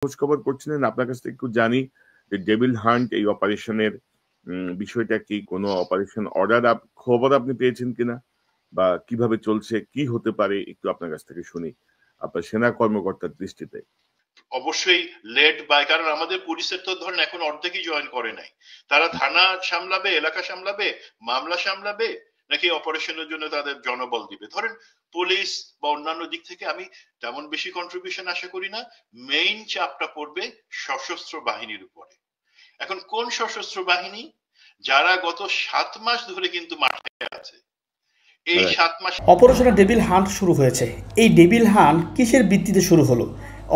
খোঁজ খবর করছিলেন, আপনার কাছ থেকে একটু জানি যে ডেভিল হান্ট এই অপারেশনের বিষয়টা কি, কোনো অপারেশন অর্ডার খবর আপনি পেয়েছেন কিনা, বা কিভাবে চলছে, কি হতে পারে, একটু আপনার কাছ থেকে শুনি আপনার সেনা কর্মকর্তার দৃষ্টিতে। অবশ্যই লেড বাই, কারণ আমাদের পুলিশের তো ধরেন এখন অর্ধেকই জয়েন করে নাই। তারা থানা সামলাবে, এলাকা সামলাবে, মামলা সামলাবে, নাকি অপারেশনের জন্য তাদের জনবল দিবে। ধরেন পুলিশ বা অন্যান্য দিক থেকে আমি তেমন বেশি কন্ট্রিবিউশন আশা করি না। মেইন চাপটা পড়বে সশস্ত্র বাহিনীর উপরে। এখন কোন সশস্ত্র বাহিনী? যারা গত 7 মাস ধরে কিন্তু মাঠে আছে। এই 7 মাস অপারেশনে ডেভিল হান্ট শুরু হয়েছে। এই ডেভিল হান্ট কিসের ভিত্তিতে শুরু হলো?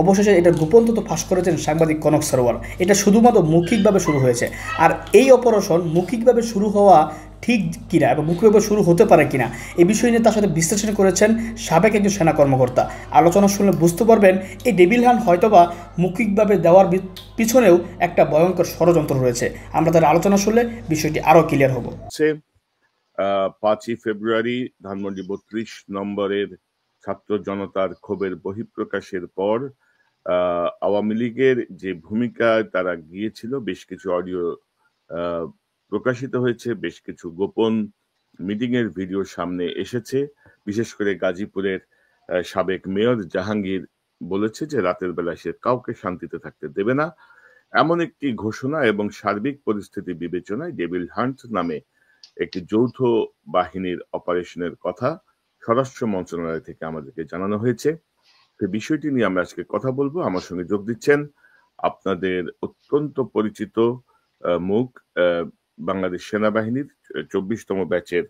অবশেষে এটা গোপন তথ্য ফাঁস করেছেন সাংবাদিক কনক সরোয়ার। এটা শুধুমাত্র মৌখিকভাবে শুরু হয়েছে, আর এই অপারেশন মৌখিকভাবে শুরু হওয়া ঠিক কিনা এবং মৌখিকভাবে শুরু হতে পারে কিনা এই বিষয় নিয়ে তার সাথে বিশ্লেষণ করেছেন সাবেক একজন সেনা কর্মকর্তা। আলোচনা শুনলে বুঝতে পারবেন এই ডেভিল হান্ট হয়তোবা মৌখিকভাবে দেওয়ার পিছনেও একটা ভয়ঙ্কর ষড়যন্ত্র রয়েছে। আমরা তার আলোচনা শুনলে বিষয়টি আরও ক্লিয়ার হবো। 5ই ফেব্রুয়ারি ধানমন্ডি 32 নম্বরের ছাত্র জনতার ক্ষোভের বহিঃপ্রকাশের পর আওয়ামী লীগের যে ভূমিকা তারা গিয়েছিল, বেশ কিছু অডিও প্রকাশিত হয়েছে, বেশ কিছু গোপন মিটিং এর ভিডিও সামনে এসেছে। বিশেষ করে গাজীপুরের সাবেক মেয়র জাহাঙ্গীর বলেছে যে রাতের বেলা সে কাউকে শান্তিতে থাকতে দেবে না, এমন একটি ঘোষণা এবং সার্বিক পরিস্থিতি বিবেচনায় ডেভিল হান্ট নামে একটি যৌথ বাহিনীর অপারেশনের কথা স্বরাষ্ট্র মন্ত্রণালয় থেকে আমাদেরকে জানানো হয়েছে। সে বিষয়টি নিয়ে আমরা আজকে কথা বলবো। আমার সঙ্গে যোগ দিচ্ছেন আপনাদের অত্যন্ত পরিচিত মুখ, বাংলাদেশ সেনাবাহিনীর 24তম ব্যাচের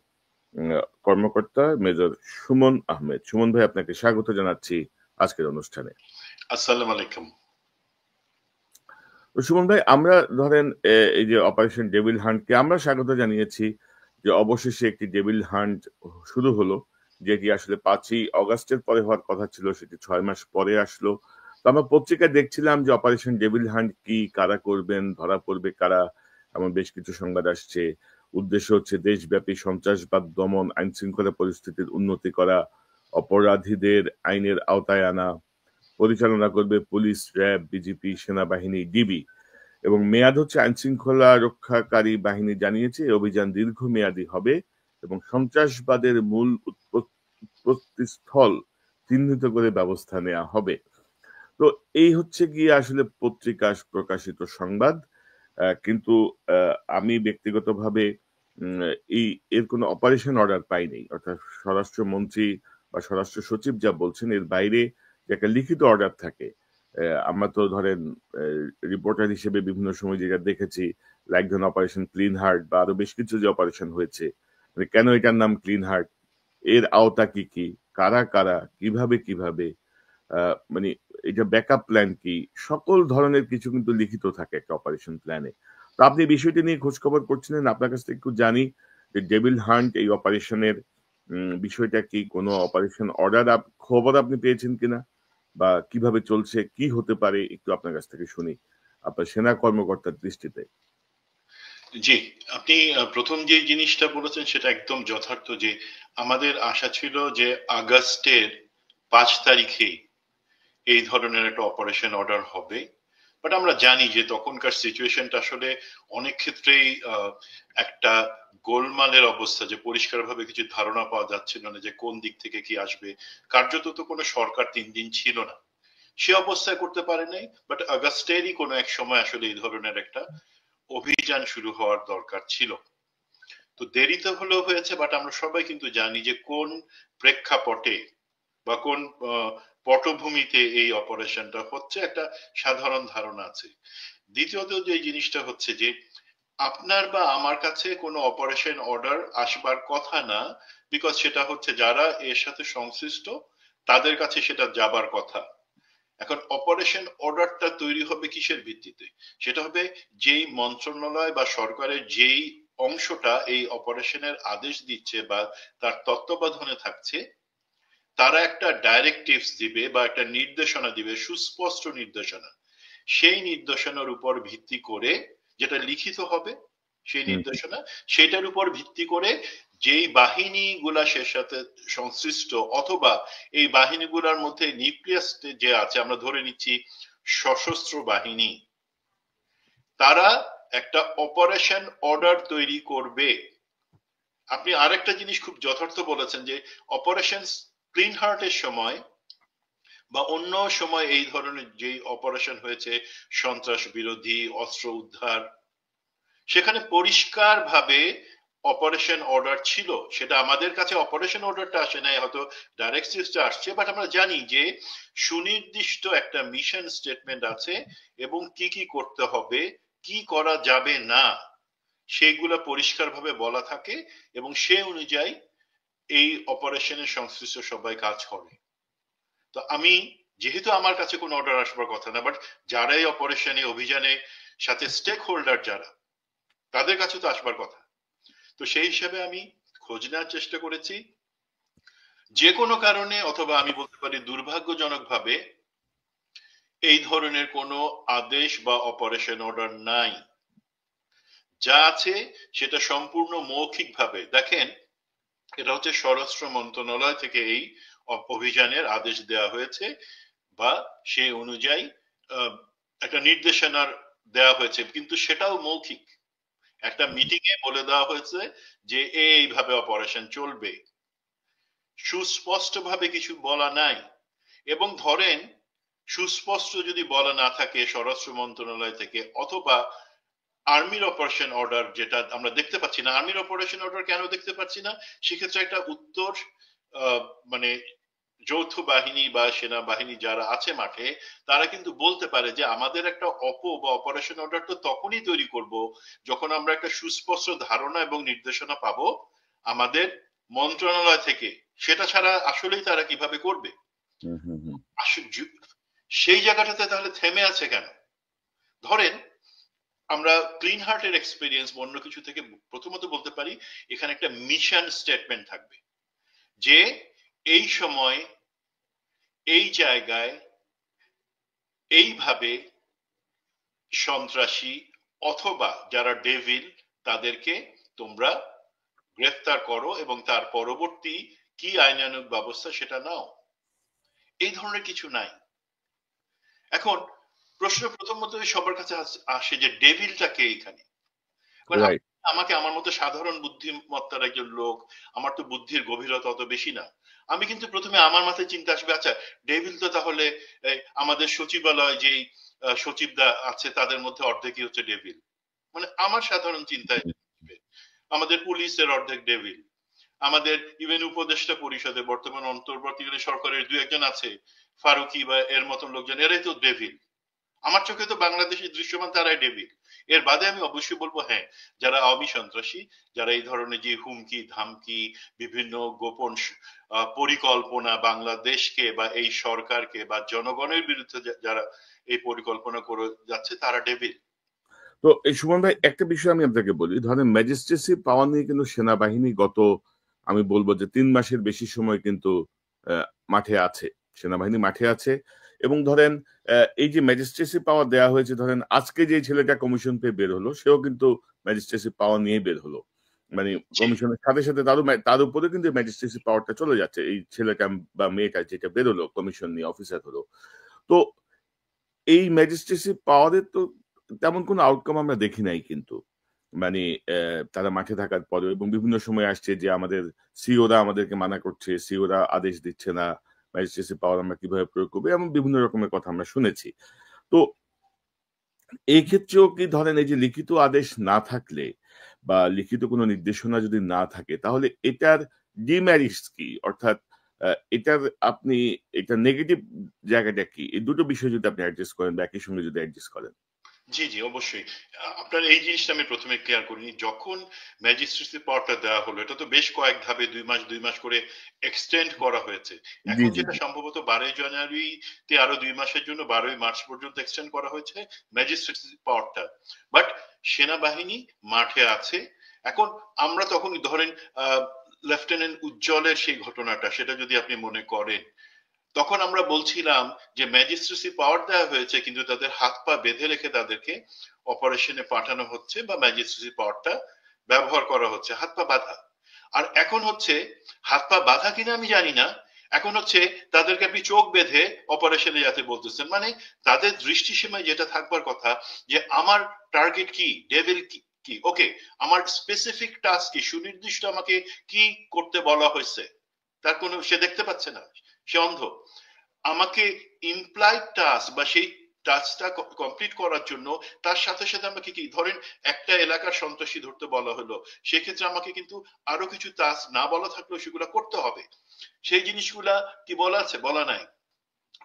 কর্মকর্তা মেজর সুমন আহমেদ। সুমন ভাই, আপনাকে স্বাগত জানাচ্ছি আজকের অনুষ্ঠানে। আসসালামু আলাইকুম। সুমন ভাই, আমরা ধরেন এই যে অপারেশন ডেভিল হান্টকে আমরা স্বাগত জানিয়েছি যে অবশেষে একটি ডেভিল হান্ট শুরু হলো, যেটি আসলে 5ই অগাস্টের পরে হওয়ার কথা ছিল, সেটি 6 মাস পরে আসলো। তো আমরা পত্রিকায় দেখছিলাম যে অপারেশন ডেভিল হান্ট কি, কারা করবেন, ধরা পড়বে কারা, এমন বেশ কিছু সংবাদ আসছে। উদ্দেশ্য হচ্ছে দেশব্যাপী সন্ত্রাসবাদ দমন, আইন শৃঙ্খলা পরিস্থিতির উন্নতি করা, অপরাধীদের আইনের আওতায় আনা, পরিচালনা করবে পুলিশ, র্যাব, বিজিপি, সেনাবাহিনী, ডিবি, এবং মেয়াদ হচ্ছে আইন শৃঙ্খলা রক্ষাকারী বাহিনী জানিয়েছে এই অভিযান দীর্ঘমেয়াদী হবে এবং সন্ত্রাসবাদের মূল উৎপত্তিস্থল চিহ্নিত করে ব্যবস্থা নেওয়া হবে। তো এই হচ্ছে গিয়ে আসলে পত্রিকা প্রকাশিত সংবাদ, কিন্তু আমি ব্যক্তিগতভাবে এই এর কোনো অপারেশন অর্ডার পাইনি, অর্থাৎ স্বরাষ্ট্রমন্ত্রী বা স্বরাষ্ট্র সচিব যা বলছেন এর বাইরে যে একটা লিখিত অর্ডার থাকে। আমরা তো ধরেন রিপোর্টার হিসেবে বিভিন্ন সময় যেটা দেখেছি, লাইক ধরেন অপারেশন ক্লিন হার্ট বা আরো বেশ কিছু যে অপারেশন হয়েছে, মানে কেন এটার নাম ক্লিন হার্ট, এর আওতা কি কি, কারা কারা, কিভাবে কিভাবে, মানে এটা ব্যাকআপ প্ল্যান কি, সকল ধরনের কিছু কিন্তু লিখিত থাকে একটা অপারেশন প্ল্যানে। তো আপনি বিষয়টি নিয়ে খোঁজ খবর করছিলেন, আপনার কাছ থেকে একটু জানি যে ডেভিল হান্ট এই অপারেশনের বিষয়টা কি, কোনো অপারেশন অর্ডার খবর আপনি পেয়েছেন কিনা, বা কিভাবে চলছে, কি হতে পারে, একটু আপনার কাছ থেকে শুনি আপনার সেনা কর্মকর্তার দৃষ্টিতে। জি, আপনি প্রথম যে জিনিসটা বলেছেন সেটা একদম যথার্থ, যে আমাদের আশা ছিল যে আগস্টের 5 তারিখেই এই ধরনের একটা অপারেশন অর্ডার হবে। বাট আমরা জানি যে তখনকার সিচুয়েশনটা আসলে অনেক ক্ষেত্রেই একটা গোলমালের অবস্থা, যে পরিষ্কারভাবে কিছু ধারণা পাওয়া যাচ্ছিল না যে কোন দিক থেকে কি আসবে। কার্যত তো কোনো সরকার 3 দিন ছিল না, সে অবস্থায় করতে পারে নাই। বাট আগস্টেরই কোনো এক সময় আসলে এই ধরনের একটা অভিযান শুরু হওয়ার দরকার ছিল। তো দেরিতে হলেও হয়েছে, বাট আমরা সবাই কিন্তু জানি যে কোন প্রেক্ষাপটে বা কোন পটভূমিতে এই অপারেশনটা হচ্ছে, একটা সাধারণ ধারণা আছে। দ্বিতীয়ত যে জিনিসটা হচ্ছে যে আপনার বা আমার কাছে কোনো অপারেশন অর্ডার আসবার কথা না, বিকজ সেটা হচ্ছে যারা এর সাথে সংশ্লিষ্ট তাদের কাছে সেটা যাবার কথা। এখন অপারেশন অর্ডারটা তৈরি হবে কিসের ভিত্তিতে? সেটা হবে যেই মন্ত্রণালয় বা সরকারের যেই অংশটা এই অপারেশনের আদেশ দিচ্ছে বা তার তত্ত্বাবধানে থাকছে, তারা একটা ডাইরেক্টিভস দিবে বা একটা নির্দেশনা দিবে, সুস্পষ্ট নির্দেশনা। সেই নির্দেশনার উপর ভিত্তি করে, যেটা লিখিত হবে সেই নির্দেশনা, সেটার উপর ভিত্তি করে যেই বাহিনীগুলা সে সাথে সংশ্লিষ্ট, অথবা এই বাহিনীগুলোর মধ্যে নিউক্লিয়াস যে আছে, আমরা ধরে নিচ্ছি সশস্ত্র বাহিনী, তারা একটা অপারেশন অর্ডার তৈরি করবে। আপনি আরেকটা জিনিস খুব যথার্থ বলেছেন যে অপারেশন ক্লিন হার্টের সময় বা অন্য সময় এই ধরনের যে অপারেশন হয়েছে, সন্ত্রাস বিরোধী, অস্ত্র উদ্ধার, সেখানে পরিষ্কার ভাবে অপারেশন অর্ডার ছিল। সেটা আমাদের কাছে অপারেশন অর্ডারটা আসে নাই, হয়তো ডাইরেক্টিভসটা আসছে, বাট আমরা জানি যে সুনির্দিষ্ট একটা মিশন স্টেটমেন্ট আছে এবং কি কি করতে হবে, কি করা যাবে না, সেইগুলা পরিষ্কারভাবে বলা থাকে এবং সে অনুযায়ী এই অপারেশনের সংশ্লিষ্ট সবাই কাজ করে। তো আমি, যেহেতু আমার কাছে কোনো অর্ডার আসবার কথা না, বাট যারা এই অপারেশনে অভিযানে সাথে স্টেক হোল্ডার যারা, তাদের কাছে তো আসবার কথা। তো সেই হিসাবে আমি খোঁজ নেওয়ার চেষ্টা করেছি। যে কোনো কারণে, অথবা আমি বলতে পারি দুর্ভাগ্যজনকভাবে, এই ধরনের কোনো আদেশ বা অপারেশন অর্ডার নাই। যা আছে সেটা সম্পূর্ণ মৌখিকভাবে। দেখেন, এটা হচ্ছে স্বরাষ্ট্র মন্ত্রণালয় থেকে এই অভিযানের আদেশ দেওয়া হয়েছে বা সেই অনুযায়ী একটা নির্দেশনার দেওয়া হয়েছে, কিন্তু সেটাও মৌখিক। একটা মিটিং এ বলে দেওয়া হয়েছে যে এইভাবে অপারেশন চলবে, সুস্পষ্ট ভাবে কিছু বলা নাই। এবং ধরেন সুস্পষ্ট যদি বলা না থাকে স্বরাষ্ট্র মন্ত্রণালয় থেকে, অথবা আর্মির অপারেশন অর্ডার, যেটা আমরা দেখতে পাচ্ছি না। আর্মির অপারেশন অর্ডার কেন দেখতে পাচ্ছি না? সেক্ষেত্রে একটা উত্তর, মানে যৌথ বাহিনী বা সেনাবাহিনী যারা আছে মাঠে, তারা কিন্তু বলতে পারে যে আমাদের একটা বা অপারেশন অর্ডার তো তখনই তৈরি করব যখন আমরা একটা সুস্পষ্ট ধারণা এবং নির্দেশনা পাবো আমাদের মন্ত্রণালয় থেকে। সেটা ছাড়া আসলেই তারা কিভাবে করবে? সেই জায়গাটাতে তাহলে থেমে আছে কেন? ধরেন আমরা ক্লিন হার্টের এক্সপিরিয়েন্স অন্য কিছু থেকে প্রথমত বলতে পারি, এখানে একটা মিশন স্টেটমেন্ট থাকবে যে এই সময়, এই জায়গায়, এইভাবে সন্ত্রাসী অথবা যারা ডেভিল তাদেরকে তোমরা গ্রেফতার করো এবং তার পরবর্তী কি আইনানুগ ব্যবস্থা সেটা নাও। এই ধরনের কিছু নাই। এখন প্রশ্ন প্রথমত সবার কাছে আসে যে ডেভিলটা কে এখানে? আমাকে, আমার মতো সাধারণ বুদ্ধিমত্তার একজন লোক, আমার তো বুদ্ধির গভীরতা অত বেশি না, আমি কিন্তু প্রথমে আমার মাথায় চিন্তা আসবে, আচ্ছা ডেভিল তো তাহলে আমাদের সচিবালয় যেই সচিবরা আছে তাদের মধ্যে অর্ধেকই হচ্ছে ডেভিল। মানে আমার সাধারণ চিন্তায় আমাদের পুলিশের অর্ধেক ডেভিল, আমাদের ইভেন উপদেষ্টা পরিষদে বর্তমান অন্তর্বর্তীকালীন সরকারের দু একজন আছে, ফারুকি বা এর মতন লোকজন, এরাই তো ডেভিল। আমার চোখে তো বাংলাদেশে দৃশ্যমান তারাই ডেভিল। এর বাদে আমি অবশ্যই বলবো, হ্যাঁ, যারা আওয়ামী সন্ত্রাসী, যারা এই ধরনের যে হুমকি ধামকি, বিভিন্ন গোপন পরিকল্পনা বাংলাদেশকে বা এই সরকারকে বা জনগণের বিরুদ্ধে যারা এই পরিকল্পনা করে যাচ্ছে, তারা ডেভিল। তো এই সুমন ভাই, একটা বিষয় আমি আপনাকে বলি, ধরেন ম্যাজিস্ট্রেসি পাওয়া নিয়ে কিন্তু সেনাবাহিনী গত, আমি বলবো যে 3 মাসের বেশি সময় কিন্তু মাঠে আছে, সেনাবাহিনী মাঠে আছে। এবং ধরেন এই যে ম্যাজিস্ট্রেসি পাওয়ার দেওয়া হয়েছে, ধরেন আজকে যে ছেলেটা কমিশন পেয়ে বের হলো, সেও কিন্তু ম্যাজিস্ট্রেসি পাওয়ার নিয়ে বের হলো। মানে কমিশনের সাথে সাথে তার উপরে কিন্তু ম্যাজিস্ট্রেসি পাওয়ারটা চলে যাচ্ছে, এই ছেলেটা বা মেয়েটা যেটা বের হলো কমিশন নিয়ে অফিসার হলো। তো এই ম্যাজিস্ট্রেসি পাওয়ারের তো তেমন কোনো আউটকাম আমরা দেখি নাই কিন্তু, মানে তারা মাঠে থাকার পরেও, এবং বিভিন্ন সময় আসছে যে আমাদের সিওরা আমাদেরকে মানা করছে, সিওরা আদেশ দিচ্ছে না ম্যাজিস্ট্রেসি পাওয়ার আমরা কিভাবে প্রয়োগ করবো, এমন বিভিন্ন রকমের কথা আমরা শুনেছি। তো এই ক্ষেত্রেও কি ধরেন এই যে লিখিত আদেশ না থাকলে বা লিখিত কোনো নির্দেশনা যদি না থাকে, তাহলে এটার ডিমেরিটস কি? অর্থাৎ এটার আপনি এটা নেগেটিভ জায়গাটা কি? এই দুটো বিষয় যদি আপনি অ্যাডজাস্ট করেন বা একই সঙ্গে যদি অ্যাডজাস্ট করেন। জি জি, অবশ্যই। আপনার এই জিনিসটা আমি প্রথমে ক্লিয়ার করিনি। যখন ম্যাজিস্ট্রেসি পাওয়ারটা দেওয়া হলো, এটা তো বেশ কয়েক ধাপে 2 মাস করে এক্সটেন্ড করা হয়েছে। এখন যেটা সম্ভবত 12 জানুয়ারিতে আরো 2 মাসের জন্য 12 মার্চ পর্যন্ত এক্সটেন্ড করা হয়েছে ম্যাজিস্ট্রেসি পাওয়ারটা। বাট সেনাবাহিনী মাঠে আছে। এখন আমরা তখন ধরেন লেফটেন্যান্ট উজ্জ্বলের সেই ঘটনাটা, সেটা যদি আপনি মনে করেন, তখন আমরা বলছিলাম যে ম্যাজিস্ট্রেসি পাওয়ার দেওয়া হয়েছে কিন্তু তাদের হাত পা বেঁধে রেখে তাদেরকে অপারেশনে পাঠানো হচ্ছে বা ম্যাজিস্ট্রেসি পাওয়ারটা ব্যবহার করা হচ্ছে হাত পা বাঁধা। আর এখন হচ্ছে হাত পা বাঁধা কিনা আমি জানি না, এখন হচ্ছে তাদেরকে আপনি চোখ বেঁধে অপারেশনে যেতে বলতেছেন, মানে তাদের দৃষ্টিসীমায় যেটা থাকবার কথা যে আমার টার্গেট কি, ডেভিল কি, ওকে আমার স্পেসিফিক টাস্ক কি, সুনির্দিষ্ট আমাকে কি করতে বলা হয়েছে, তার কোনো সে দেখতে পাচ্ছে না, সে অন্ধ। আমাকে ইমপ্লাইড টাস্ক বা সেই টাস্কটা কমপ্লিট করার জন্য তার সাথে সাথে আমাকে কি, ধরেন একটা এলাকার সন্ত্রাসী ধরতে বলা হলো, সেক্ষেত্রে আমাকে কিন্তু আরো কিছু টাস্ক না বলা থাকলেও সেগুলো করতে হবে। সেই জিনিসগুলা কি বলা আছে? বলা নাই।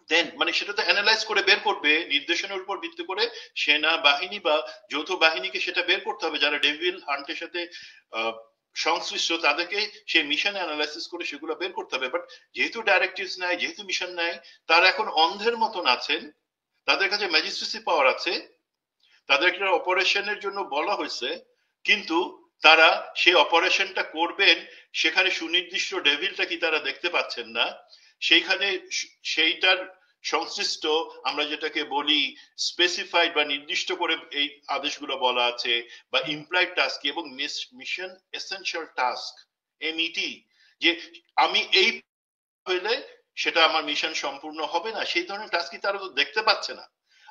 দেন মানে সেটা তো অ্যানালাইজ করে বের করবে, নির্দেশনের উপর ভিত্তি করে সেনাবাহিনী বা যৌথ বাহিনীকে সেটা বের করতে হবে, যারা ডেভিল হান্টের সাথে সংশ্লিষ্ট তাদেরকে সেই মিশন অ্যানালাইসিস করে সেগুলো বের করতে হবে। বাট যেহেতু ডাইরেক্টিভস নাই, যেহেতু মিশন নাই, তারা এখন অন্ধের মতন আছেন, তাদের কাছে ম্যাজিস্ট্রেসি পাওয়ার আছে, তাদের একটা অপারেশনের জন্য বলা হয়েছে, কিন্তু তারা সেই অপারেশনটা করবেন সেখানে সুনির্দিষ্ট ডেভিলটা কি তারা দেখতে পাচ্ছেন না, সেইখানে সেইটার সংশ্লিষ্ট আমরা যেটাকে বলি স্পেসিফাইড বা নির্দিষ্ট করে এই আদেশগুলো বলা আছে, বা ইমপ্লাইড টাস্ক এবং মিশন এসেনশিয়াল টাস্ক এমইটি, যে আমি এই হইলে সেটা আমার মিশন সম্পূর্ণ হবে না, সেই ধরনের টাস্ক কি তারা তো দেখতে পাচ্ছে না।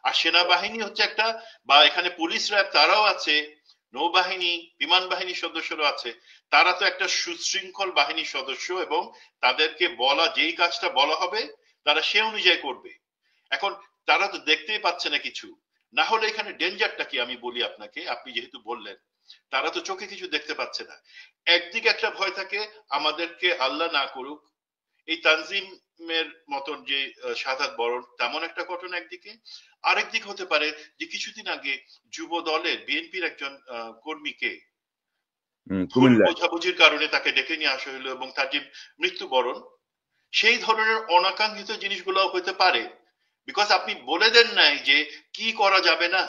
আর সেনাবাহিনী হচ্ছে একটা, বা এখানে পুলিশ র্যাব তারাও আছে, নৌবাহিনী বিমান বাহিনীর সদস্যরা আছে, তারা তো একটা সুশৃঙ্খল বাহিনীর সদস্য, এবং তাদেরকে বলা যেই কাজটা বলা হবে তারা সে অনুযায়ী করবে। এখন তারা তো দেখতেই পাচ্ছে না কিছু, না হলে এখানে ডেঞ্জারটা কি আমি বলি আপনাকে, আপনি যেহেতু বললেন তারা তো চোখে কিছু দেখতে পাচ্ছে না। একদিকে একটা ভয় থাকে আমাদেরকে আল্লাহ না করুক এই তানজিমের মতন যে শাহাদাত বরণ তেমন একটা ঘটনা একদিকে, আরেকদিক হতে পারে যে কিছুদিন আগে যুব দলের বিএনপির একজন কর্মীকে ভুল বোঝাবুঝির কারণে তাকে ডেকে নিয়ে আসা হলো এবং তার যে মৃত্যুবরণ, সেই ধরনের অনাকাঙ্ক্ষিত জিনিসগুলো হতে পারে। বিকজ আপনি বলে দেন নাই যে কি করা যাবে না,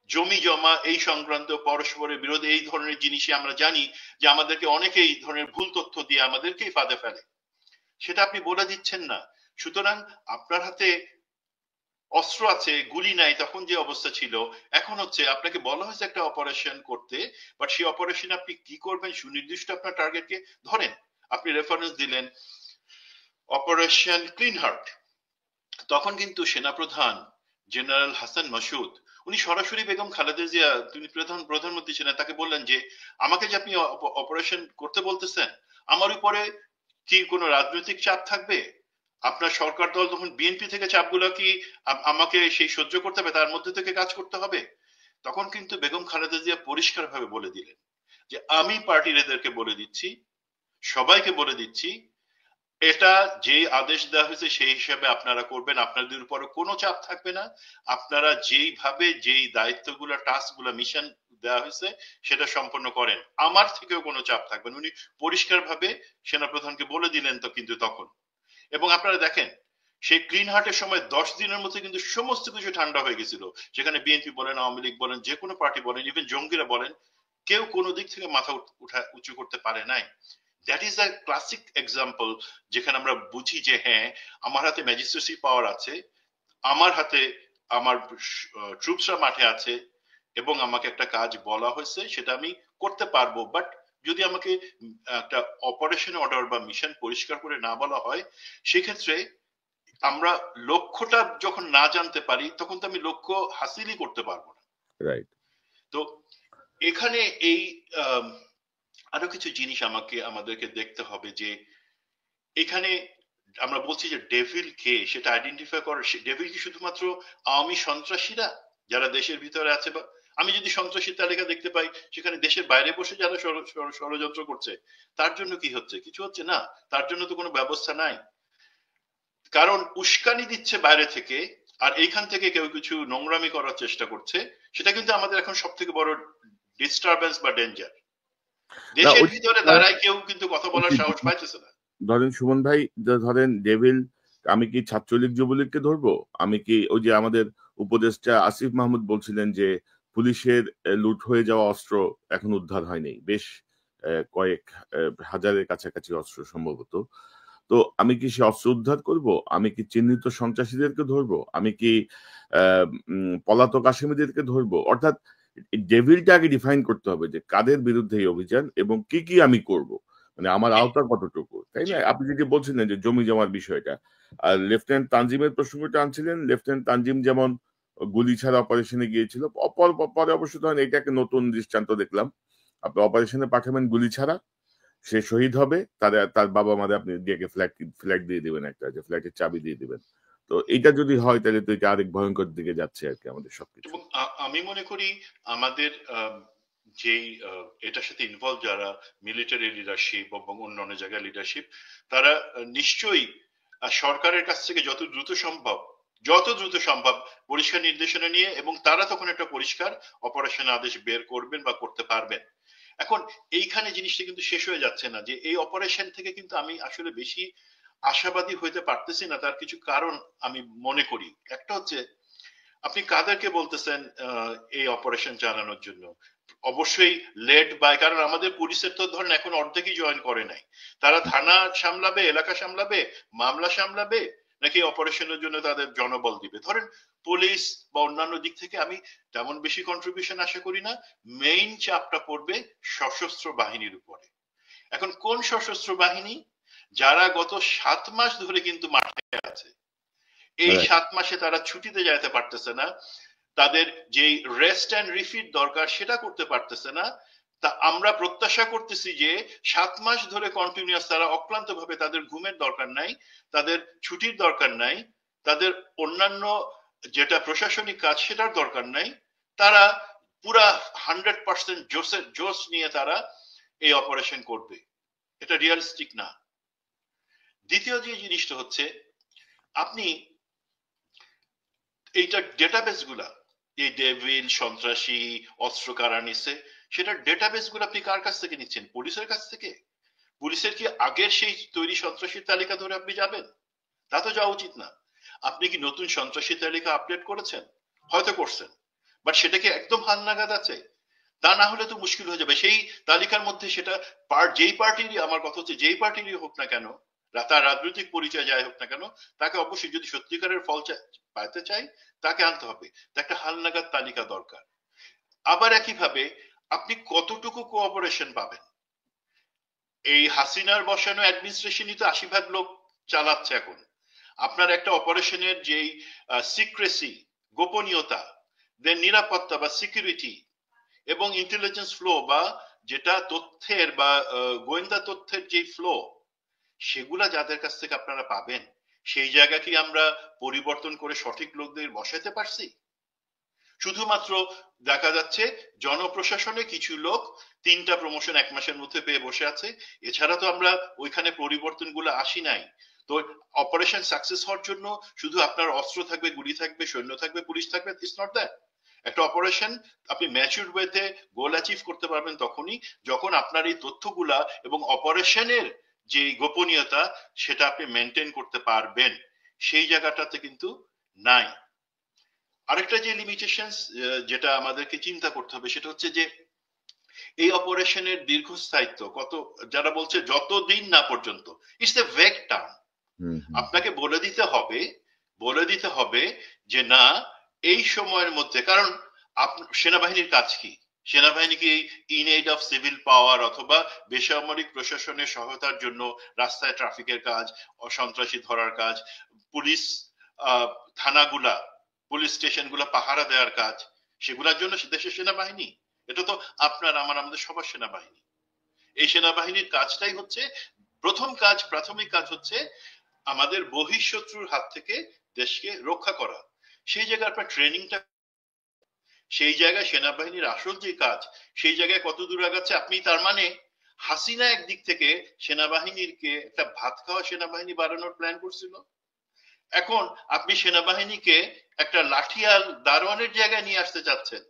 জমি জমা এই সংক্রান্ত পরস্পরের বিরোধী এই ধরনের জিনিসই আমরা জানি যে আমাদেরকে অনেকে এই ধরনের ভুল তথ্য দিয়ে আমাদেরকেই ফাঁদে ফেলে, সেটা আপনি বলে দিচ্ছেন না। সুতরাং আপনার হাতে অস্ত্র আছে, গুলি নাই, তখন যে অবস্থা ছিল, এখন হচ্ছে আপনাকে বলা হয়েছে একটা অপারেশন করতে, বাট সেই অপারেশন আপনি কি করবেন সুনির্দিষ্ট আপনার টার্গেটকে ধরেন, আপনি রেফারেন্স দিলেন অপারেশন ক্লিন হার্ট, তখন কিন্তু সেনাপ্রধান জেনারেল হাসান মাসুদ উনি সরাসরি বেগম খালেদা জিয়া, তিনি প্রধানমন্ত্রী ছিলেন, তাকে বললেন যে আমাকে যে আপনি অপারেশন করতে বলতেছেন, আমার উপরে কি কোনো রাজনৈতিক চাপ থাকবে? আপনার সরকার দল তখন বিএনপি থেকে চাপগুলো কি আমাকে সেই সহ্য করতে হবে, তার মধ্যে থেকে কাজ করতে হবে? তখন কিন্তু বেগম খালেদা জিয়া পরিষ্কারভাবে বলে দিলেন যে আমি পার্টির এদেরকে বলে দিচ্ছি, সবাইকে বলে দিচ্ছি, এটা যে আদেশ দেওয়া হয়েছে সেই হিসাবে আপনারা করবেন, আপনাদের উপরে কোনো চাপ থাকবে না, আপনারা যেইভাবে যেই দায়িত্বগুলো টাস্কগুলো মিশন দেওয়া হয়েছে সেটা সম্পন্ন করেন, আমার থেকেও কোনো চাপ থাকবে না। উনি পরিষ্কারভাবে সেনাপ্রধানকে বলে দিলেন তো কিন্তু তখন। এবং আপনারা দেখেন সেই ক্লিন হার্টের সময় 10 দিনের মধ্যে কিন্তু সমস্ত কিছু ঠান্ডা হয়ে গেছিল, যেখানে বিএনপি বলেন, আওয়ামী লীগ বলেন, যে কোনো পার্টি বলেন, ইভেন জঙ্গিরা বলেন, কেউ কোনো দিক থেকে মাথা উঁচু করতে পারে নাই। That is a classic example, যেখানে আমরা বুঝি যে হ্যাঁ আমার হাতে ম্যাজিস্ট্রেসি পাওয়ার আছে, আমার হাতে আমার ট্রুপসরা মাঠে আছে, এবং আমাকে একটা কাজ বলা হয়েছে সেটা আমি করতে পারবো। বাট যদি আমাকে একটা অপারেশন অর্ডার বা মিশন পরিষ্কার করে না বলা হয়, সেক্ষেত্রে আমরা লক্ষ্যটা যখন না জানতে পারি তখন তো আমি লক্ষ্য হাসিলই করতে পারবো না। রাইট। তো এখানে এই আরো কিছু জিনিস আমাদেরকে দেখতে হবে, যে এখানে আমরা বলছি যে ডেভিল কে, সেটা আইডেন্টিফাই করার, ডেভিল কি শুধুমাত্র আওয়ামী সন্ত্রাসীরা যারা দেশের ভিতরে আছে, বা আমি যদি সন্ত্রাসীর তালিকা দেখতে পাই সেখানে দেশের বাইরে বসে যারা ষড়যন্ত্র করছে তার জন্য কি হচ্ছে? কিছু হচ্ছে না, তার জন্য তো কোনো ব্যবস্থা নাই, কারণ উস্কানি দিচ্ছে বাইরে থেকে, আর এইখান থেকে কেউ কিছু নোংরামি করার চেষ্টা করছে, সেটা কিন্তু আমাদের এখন সব থেকে বড় ডিস্টারবেন্স বা ডেঞ্জার। দেশের ভিতরে দাঁড়ায় কেউ কিন্তু কথা বলার সাহস পাইতেছে না। ধরেন সুমন ভাই, ধরেন ডেভিল, আমি কি ছাত্রলীগ যুবলীগকে ধরবো? আমি কি ওই যে আমাদের উপদেষ্টা আসিফ মাহমুদ বলছিলেন যে পুলিশের লুট হয়ে যাওয়া অস্ত্র এখন উদ্ধার হয়নি, বেশ কয়েক হাজারের কাছাকাছি অস্ত্র সম্ভবত, তো আমি কি সে অস্ত্র উদ্ধার করব? আমি কি চিহ্নিত সন্ত্রাসীদেরকে ধরবো? আমি কি পলাতক আসামিদেরকে ধরবো? অর্থাৎ ডেভিলটা আগে ডিফাইন করতে হবে যে কাদের বিরুদ্ধে এই অভিযান এবং কি কি আমি করব, মানে আমার আওতা কতটুকু। তাই জি না? আপনি যেটি বলছিলেন যে জমি জমার বিষয়টা। আর লেফটেন্যান্ট তানজিমের প্রসঙ্গটা আনছিলেন। লেফটেন্যান্ট তানজিম যেমন গুলি ছাড়া অপারেশনে গিয়েছিল। পরে অবশ্য ধরেন এটা একটা নতুন দৃষ্টান্ত দেখলাম। আপনি অপারেশনে পাঠাবেন গুলি ছাড়া, সে শহীদ হবে, তার বাবা-মারে আপনি দিয়ে ফ্ল্যাট দিয়ে দিবেন একটা, যে ফ্ল্যাটের চাবি দিয়ে দিবেন। তো এইটা যদি হয় তাহলে তো এটা আরেক ভয়ংকর দিকে যাচ্ছে আরকি আমাদের সবকিছু। এবং আমি মনে করি আমাদের যেই এটার সাথে ইনভলভ যারা মিলিটারি লিডারশিপ এবং অন্যান্য জায়গায় লিডারশিপ, তারা নিশ্চয়ই সরকারের কাছ থেকে যত দ্রুত সম্ভব পরিষ্কার নির্দেশনা নিয়ে, এবং তারা তখন একটা পরিষ্কার অপারেশন আদেশ বের করবেন বা করতে পারবেন। এখন এইখানে জিনিসটা কিন্তু শেষ হয়ে যাচ্ছে না, যে এই অপারেশন থেকে কিন্তু আমি আসলে বেশি আশাবাদী হইতে পারতেছি না। তার কিছু কারণ আমি মনে করি। একটা হচ্ছে, আপনি কাদেরকে বলতেছেন এই অপারেশন চালানোর জন্য? অবশ্যই লেড বাই, কারণ আমাদের পুলিশের তো ধরেন এখন অর্ধেকই জয়েন করে নাই। তারা থানা সামলাবে, এলাকা সামলাবে, মামলা সামলাবে, নাকি অপারেশনের জন্য তাদের জনবল দিবে? ধরেন পুলিশ বা অন্যান্য দিক থেকে আমি তেমন বেশি কন্ট্রিবিউশন আশা করি না। মেইন চাপটা পড়বে সশস্ত্র বাহিনীর উপরে। এখন কোন সশস্ত্র বাহিনী? যারা গত 7 মাস ধরে কিন্তু মাঠে আছে। এই রাইট। 7 মাসে তারা ছুটিতে যাইতে পারতেছে না, তাদের যেই রেস্ট অ্যান্ড রিফিট দরকার সেটা করতে পারতেছে না। তা আমরা প্রত্যাশা করতেছি যে 7 মাস ধরে কন্টিনিউয়াস তারা অক্লান্ত ভাবে, তাদের ঘুমের দরকার নাই, তাদের ছুটির দরকার নাই, তাদের অন্যান্য যেটা প্রশাসনিক কাজ সেটার দরকার নাই, তারা পুরা 100% জোশ নিয়ে তারা এই অপারেশন করবে। এটা রিয়ালিস্টিক না। দ্বিতীয় যে জিনিসটা হচ্ছে, আপনি এইটার ডেটাবেস গুলা, এই ডেভিল সন্ত্রাসী অস্ত্র কারা নিচ্ছে, সেটার ডেটাবেস গুলো আপনি কার কাছ থেকে নিচ্ছেন? পুলিশের কাছ থেকে? পুলিশের কি আগের সেই তৈরি সন্ত্রাসীর তালিকা ধরে আপনি যাবেন? তা তো যাওয়া উচিত না। আপনি কি নতুন সন্ত্রাসী তালিকা আপডেট করেছেন? হয়তো করছেন, বাট সেটা কি একদম হালনাগাদ আছে? তা না হলে তো মুশকিল হয়ে যাবে। সেই তালিকার মধ্যে সেটা যেই পার্টিরই, আমার কথা হচ্ছে যেই পার্টিরই হোক না কেন, তার রাজনৈতিক পরিচয় যাই হোক না কেন, তাকে অবশ্যই যদি সত্যিকারের ফল পাইতে চাই, তাকে আনতে হবে। একটা হালনাগাদ তালিকা দরকার। আবার একইভাবে আপনি কতটুকু কোঅপারেশন পাবেন? এই হাসিনার বসানো অ্যাডমিনিস্ট্রেশনই তো 80% লোক চালাচ্ছে এখন। আপনার একটা অপারেশনের যেই সিক্রেসি, গোপনীয়তা, দেন নিরাপত্তা বা সিকিউরিটি এবং ইন্টেলিজেন্স ফ্লো, বা যেটা তথ্যের বা গোয়েন্দা তথ্যের যে ফ্লো, সেগুলা যাদের কাছ থেকে আপনারা পাবেন, সেই জায়গা কি আমরা পরিবর্তন করে সঠিক লোকদের বসাতে পারছি? শুধুমাত্র দেখা যাচ্ছে জনপ্রশাসনে কিছু লোক 3টা প্রমোশন 1 মাসের মধ্যে পেয়ে বসে আছে। এছাড়া তো আমরা ওইখানে পরিবর্তনগুলো আসি নাই। তো অপারেশন সাকসেস হওয়ার জন্য শুধু আপনার অস্ত্র থাকবে, গুলি থাকবে, সৈন্য থাকবে, পুলিশ থাকবে, ইটস নট দ্যাট। একটা অপারেশন আপনি ম্যাচিউর ওয়েতে গোল অ্যাচিভ করতে পারবেন তখনই যখন আপনার এই তথ্যগুলা এবং অপারেশনের যে গোপনীয়তা সেটা আপনি মেনটেন করতে পারবেন। সেই জায়গাটাতে কিন্তু নাই। আরেকটা যে লিমিটেশনস যেটা আমাদেরকে চিন্তা করতে হবে, সেটা হচ্ছে যে এই অপারেশনের দীর্ঘস্থায়িত্ব কত। যারা বলছে যতদিন না পর্যন্ত, ইটস এ ভেগ টার্ম। হুম, হুম। আপনাকে বলে দিতে হবে যে না, এই সময়ের মধ্যে, কারণ সেনাবাহিনীর কাজ কি? সেনাবাহিনী কি ইন এইড অফ সিভিল পাওয়ার অথবা বেসামরিক প্রশাসনের সহায়তার জন্য রাস্তায় ট্রাফিকের কাজ, সন্ত্রাসী ধরার কাজ, পুলিশ থানাগুলা, পুলিশ স্টেশনগুলা পাহারা দেওয়ার কাজ, সেগুলোর জন্য দেশের সেনাবাহিনী? এটা তো আমাদের সবার সেনাবাহিনী। এই সেনাবাহিনীর কাজটাই হচ্ছে, প্রাথমিক কাজ হচ্ছে আমাদের বহিঃশত্রুর হাত থেকে দেশকে রক্ষা করা। সেই জায়গায় আপনার ট্রেনিংটা, সেই জায়গায় সেনাবাহিনীর আসল যে কাজ, সেই জায়গায় কত দূর আগাচ্ছে আপনি? তার মানে হাসিনা একদিক থেকে সেনাবাহিনীকে একটা ভাত খাওয়া সেনাবাহিনী বানানোর প্ল্যান করছিল। এখন আপনি সেনাবাহিনীকে একটা লাঠিয়াল দারোয়ানের জায়গায় নিয়ে আসতে চাচ্ছেন।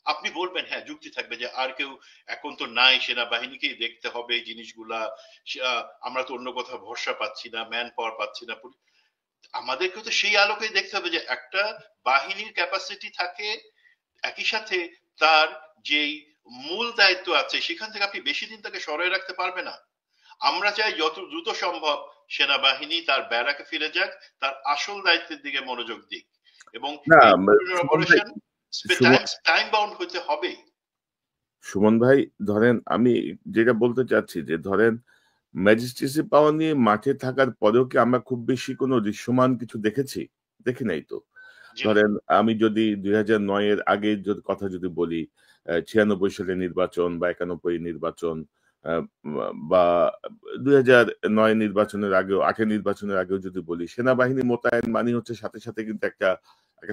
আপনি বলবেন, হ্যাঁ, যুক্তি থাকবে যে আর কেউ এখন তো নাই, সেনাবাহিনীকেই দেখতে হবে এই জিনিসগুলা, আমরা তো অন্য কোথাও ভরসা পাচ্ছি না, ম্যান পাওয়ার পাচ্ছি না। আমাদেরকে তো সেই আলোকে দেখতে হবে যে একটা বাহিনীর ক্যাপাসিটি থাকে, একই সাথে তার যেই মূল দায়িত্ব আছে সেখান থেকে আপনি বেশি দিন তাকে সরাই রাখতে পারবে না। আমরা চাই যত দ্রুত সম্ভব সেনাবাহিনী তার ব্যারাকে ফিরে যাক, তার আসল দায়িত্বের দিকে মনোযোগ দিক, এবং না, এই ধরনের সুমন ভাই, অপারেশন সুমন টাইম বাউন্ড হতে হবে। সুমন ভাই, ধরেন আমি যেটা বলতে চাচ্ছি যে ধরেন ম্যাজিস্ট্রেসি পাওয়ার নিয়ে মাঠে থাকার পরেও কি আমরা খুব বেশি কোনো দৃশ্যমান কিছু দেখেছি? দেখি নাই তো। জি না। ধরেন আমি যদি ২০০৯ এর আগের কথা যদি বলি, ৯৬ সালের নির্বাচন বা ৯১ নির্বাচন, আ বা ২০০৯ নির্বাচনের আগেও, ৮ এর নির্বাচনের আগেও যদি বলি, সেনাবাহিনী মোতায়েন মানে হচ্ছে সাথে, সাথে কিন্তু একটা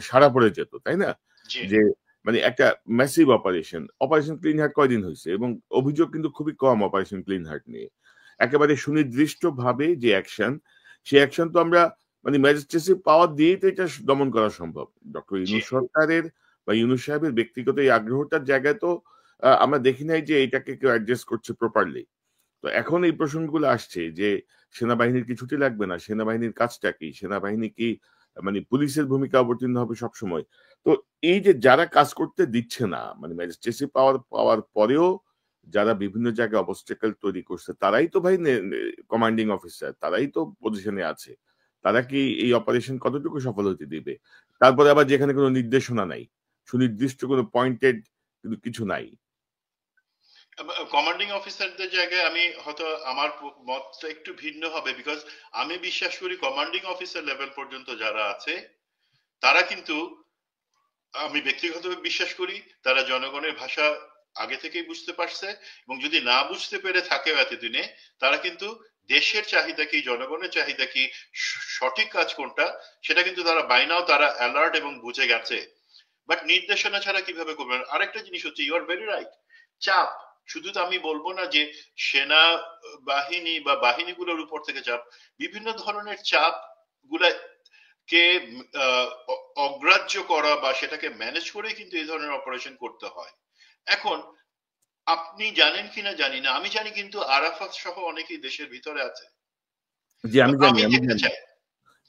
সাড়া পড়ে যেত, তাই না? জি যে মানে একটা massive operation. Operation clean heart কয়দিন হইছে? এবং অভিযোগ কিন্তু খুবই কম অপারেশন ক্লিন হার্ট নিয়ে। একেবারে সুনির্দিষ্টভাবে যে অ্যাকশন, সেই অ্যাকশন তো আমরা মানে ম্যাজিস্ট্রেসি পাওয়ার দিয়েই তো এটা দমন করা সম্ভব। ডক্টর জি ইউনূস সরকারের বা ইউনূস সাহেবের ব্যক্তিগত এই আগ্রহটার জায়গায় তো আমরা দেখি নাই যে এটাকে কেউ অ্যাড্রেস করছে প্রপারলি। তো এখন এই প্রসঙ্গগুলো আসছে যে সেনাবাহিনীর কি ছুটি লাগবে না? সেনাবাহিনীর কাজটা কি? সেনাবাহিনী কি মানে পুলিশের ভূমিকা অবতীর্ণ হবে সবসময়? তো এই যে যারা কাজ করতে দিচ্ছে না, মানে ম্যাজিস্ট্রেসি পাওয়ার পরেও যারা বিভিন্ন জায়গায় অবস্টেকল তৈরি করছে, তারাই তো ভাই কমান্ডিং অফিসার, তারাই তো পজিশনে আছে। তারা কি এই অপারেশন কতটুকু সফল হতে দিবে? তারপরে আবার যেখানে কোনো নির্দেশনা নাই, সুনির্দিষ্ট কোনো পয়েন্টেড কিন্তু কিছু নাই। কমান্ডিং অফিসারদের জায়গায় আমি হয়তো আমার মতটা একটু ভিন্ন হবে, বিকজ আমি বিশ্বাস করি কমান্ডিং অফিসার লেভেল পর্যন্ত যারা আছে তারা কিন্তু, আমি ব্যক্তিগতভাবে বিশ্বাস করি তারা জনগণের ভাষা আগে থেকেই বুঝতে পারছে, এবং যদি না বুঝতে পেরে থাকেও এতদিনে, তারা কিন্তু দেশের চাহিদা কি, জনগণের চাহিদা কি, সঠিক কাজ কোনটা, সেটা কিন্তু তারা বাইনাও তারা অ্যালার্ট এবং বুঝে গেছে। বাট নির্দেশনা ছাড়া কিভাবে করবেন? আরেকটা জিনিস হচ্ছে, ইউ আর ভেরি রাইট, চাপ। শুধু তো আমি বলবো না যে সেনা বাহিনী বা বাহিনীগুলোর উপর থেকে চাপ, বিভিন্ন ধরনের চাপ গুলা কে অগ্রাহ্য করা বা সেটাকে ম্যানেজ করেই কিন্তু এই ধরনের অপারেশন করতে হয়। এখন আপনি জানেন কিনা জানি না, আমি জানি কিন্তু আরাফাত সহ অনেকেই দেশের ভিতরে আছে। জি, তো আমি জানি, আমি আমি দেখতে জানি, চাই,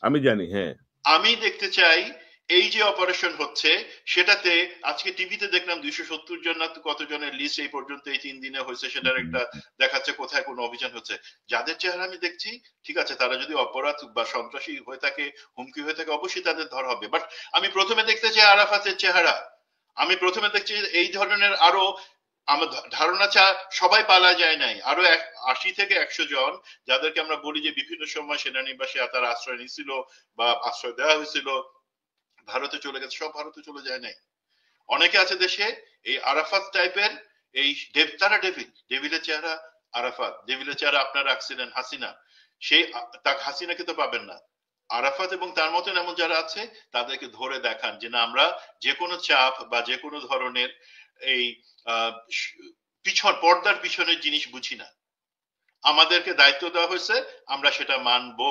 আমি জানি, হ্যাঁ। আমি দেখতে চাই এই যে অপারেশন হচ্ছে সেটাতে, আজকে টিভিতে দেখলাম 270 জন না কতজনের লিস্ট এই পর্যন্ত এই 3 দিনে হয়েছে, সেটার একটা দেখাচ্ছে কোথায় কোন অভিযান হচ্ছে। যাদের চেহারা আমি দেখছি, ঠিক আছে, তারা যদি অপরাধ বা সন্ত্রাসী হয়ে থাকে, হুমকি হয়ে থাকে, অবশ্যই তাদের ধরা হবে। বাট আমি প্রথমে দেখতে চাই আরাফাতের চেহারা। আমি প্রথমে দেখছি এই ধরনের আরো, আমার ধারণা সবাই পালা যায় নাই, আরো 80 থেকে 100 জন, যাদেরকে আমরা বলি যে বিভিন্ন সময় সেনানিবাসে তারা আশ্রয় নিছিল বা আশ্রয় দেওয়া হয়েছিল, ভারতে চলে গেছে, সব ভারতে চলে যায় নাই। অনেকে আছে দেশে এই আরাফাত টাইপের, এই তারা ডেভিলের চেহারা আরাফাত, ডেভিলের চেহারা আপনারা রাখছিলেন হাসিনা, সেই তাকে হাসিনাকে তো পাবেন না। আরাফাত এবং তার মতন এমন যারা আছে তাদেরকে ধরে দেখান যে না, আমরা যে কোনো চাপ বা যে কোনো ধরনের এই আহ, পর্দার পিছনের জিনিস বুঝি না, আমাদেরকে দায়িত্ব দেওয়া হয়েছে, আমরা সেটা মানবো।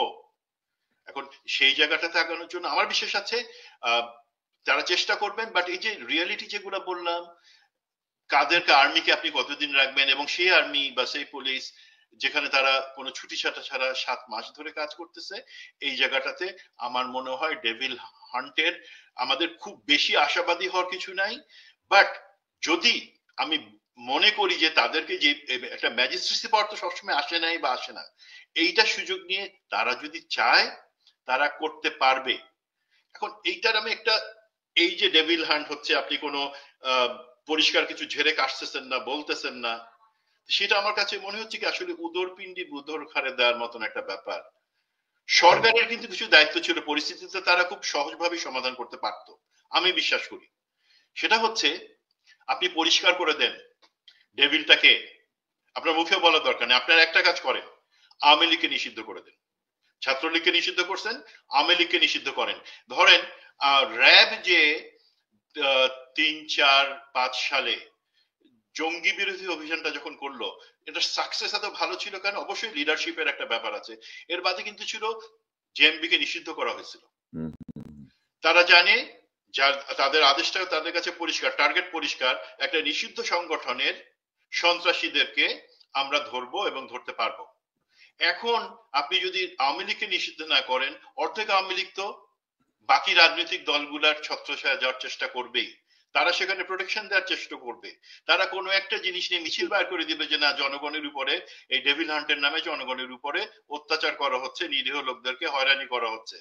এখন সেই জায়গাটাতে আগানোর জন্য আমার বিশ্বাস আছে তারা চেষ্টা করবেন। বাট এই যে রিয়েলিটি যেগুলো বললাম, কাদেরকে, আর্মিকে আপনি কতদিন রাখবেন, এবং সেই আর্মি বা সেই পুলিশ যেখানে তারা কোনো ছুটি ছাটা ছাড়া 7 মাস ধরে কাজ করতেছে, এই জায়গাটাতে আমার মনে হয় ডেভিল হান্টের আমাদের খুব বেশি আশাবাদী হওয়ার কিছু নাই। বাট যদি আমি মনে করি যে তাদেরকে যে একটা ম্যাজিস্ট্রেসি পাওয়ার তো সবসময় আসে নাই বা আসে না, এইটা সুযোগ নিয়ে তারা যদি চায় তারা করতে পারবে। এখন এইটার আমি একটা, এই যে ডেভিল হান্ট হচ্ছে, আপনি কোনো পরিষ্কার কিছু ঝেড়ে কাটতেছেন না, বলতেছেন না, সেটা আমার কাছে মনে হচ্ছে কি আসলে উদরপিণ্ডি বুধর খারে দেওয়ার মতন একটা ব্যাপার। সরকারের কিন্তু কিছু দায়িত্ব ছিল, পরিস্থিতিতে তারা খুব সহজভাবে সমাধান করতে পারত, আমি বিশ্বাস করি। সেটা হচ্ছে আপনি পরিষ্কার করে দেন ডেভিলটাকে, আপনার মুখে বলার দরকার নেই, আপনার একটা কাজ করেন, আওয়ামী লীগকে নিষিদ্ধ করে দেন। ছাত্রলীগকে নিষিদ্ধ করছেন, আওয়ামী লীগকে নিষিদ্ধ করেন। ধরেন র্যাব যে 3, 4, 5 সালে জঙ্গি বিরোধী অভিযানটা যখন করলো, এটা সাকসেস এত ভালো ছিল কেন? অবশ্যই লিডারশিপের একটা ব্যাপার আছে। এর বাদে কিন্তু ছিল জেএমবি কে নিষিদ্ধ করা হয়েছিল। তারা জানে, তাদের আদেশটা তাদের কাছে পরিষ্কার, টার্গেট পরিষ্কার, একটা নিষিদ্ধ সংগঠনের সন্ত্রাসীদেরকে আমরা ধরবো এবং ধরতে পারবো। এখন আপনি যদি আওয়ামী লীগকে নিষিদ্ধ না করেন, অর্ধেক আওয়ামী লীগ তো বাকি রাজনৈতিক দলগুলার ছত্রছায়া যাওয়ার চেষ্টা করবেই, তারা সেখানে প্রোটেকশন দেওয়ার চেষ্টা করবে, তারা কোনো একটা জিনিস নিয়ে মিছিল বার করে দিবে যে না, জনগণের উপরে এই ডেভিল হান্টের নামে জনগণের উপরে অত্যাচার করা হচ্ছে, নিরীহ লোকদেরকে হয়রানি করা হচ্ছে।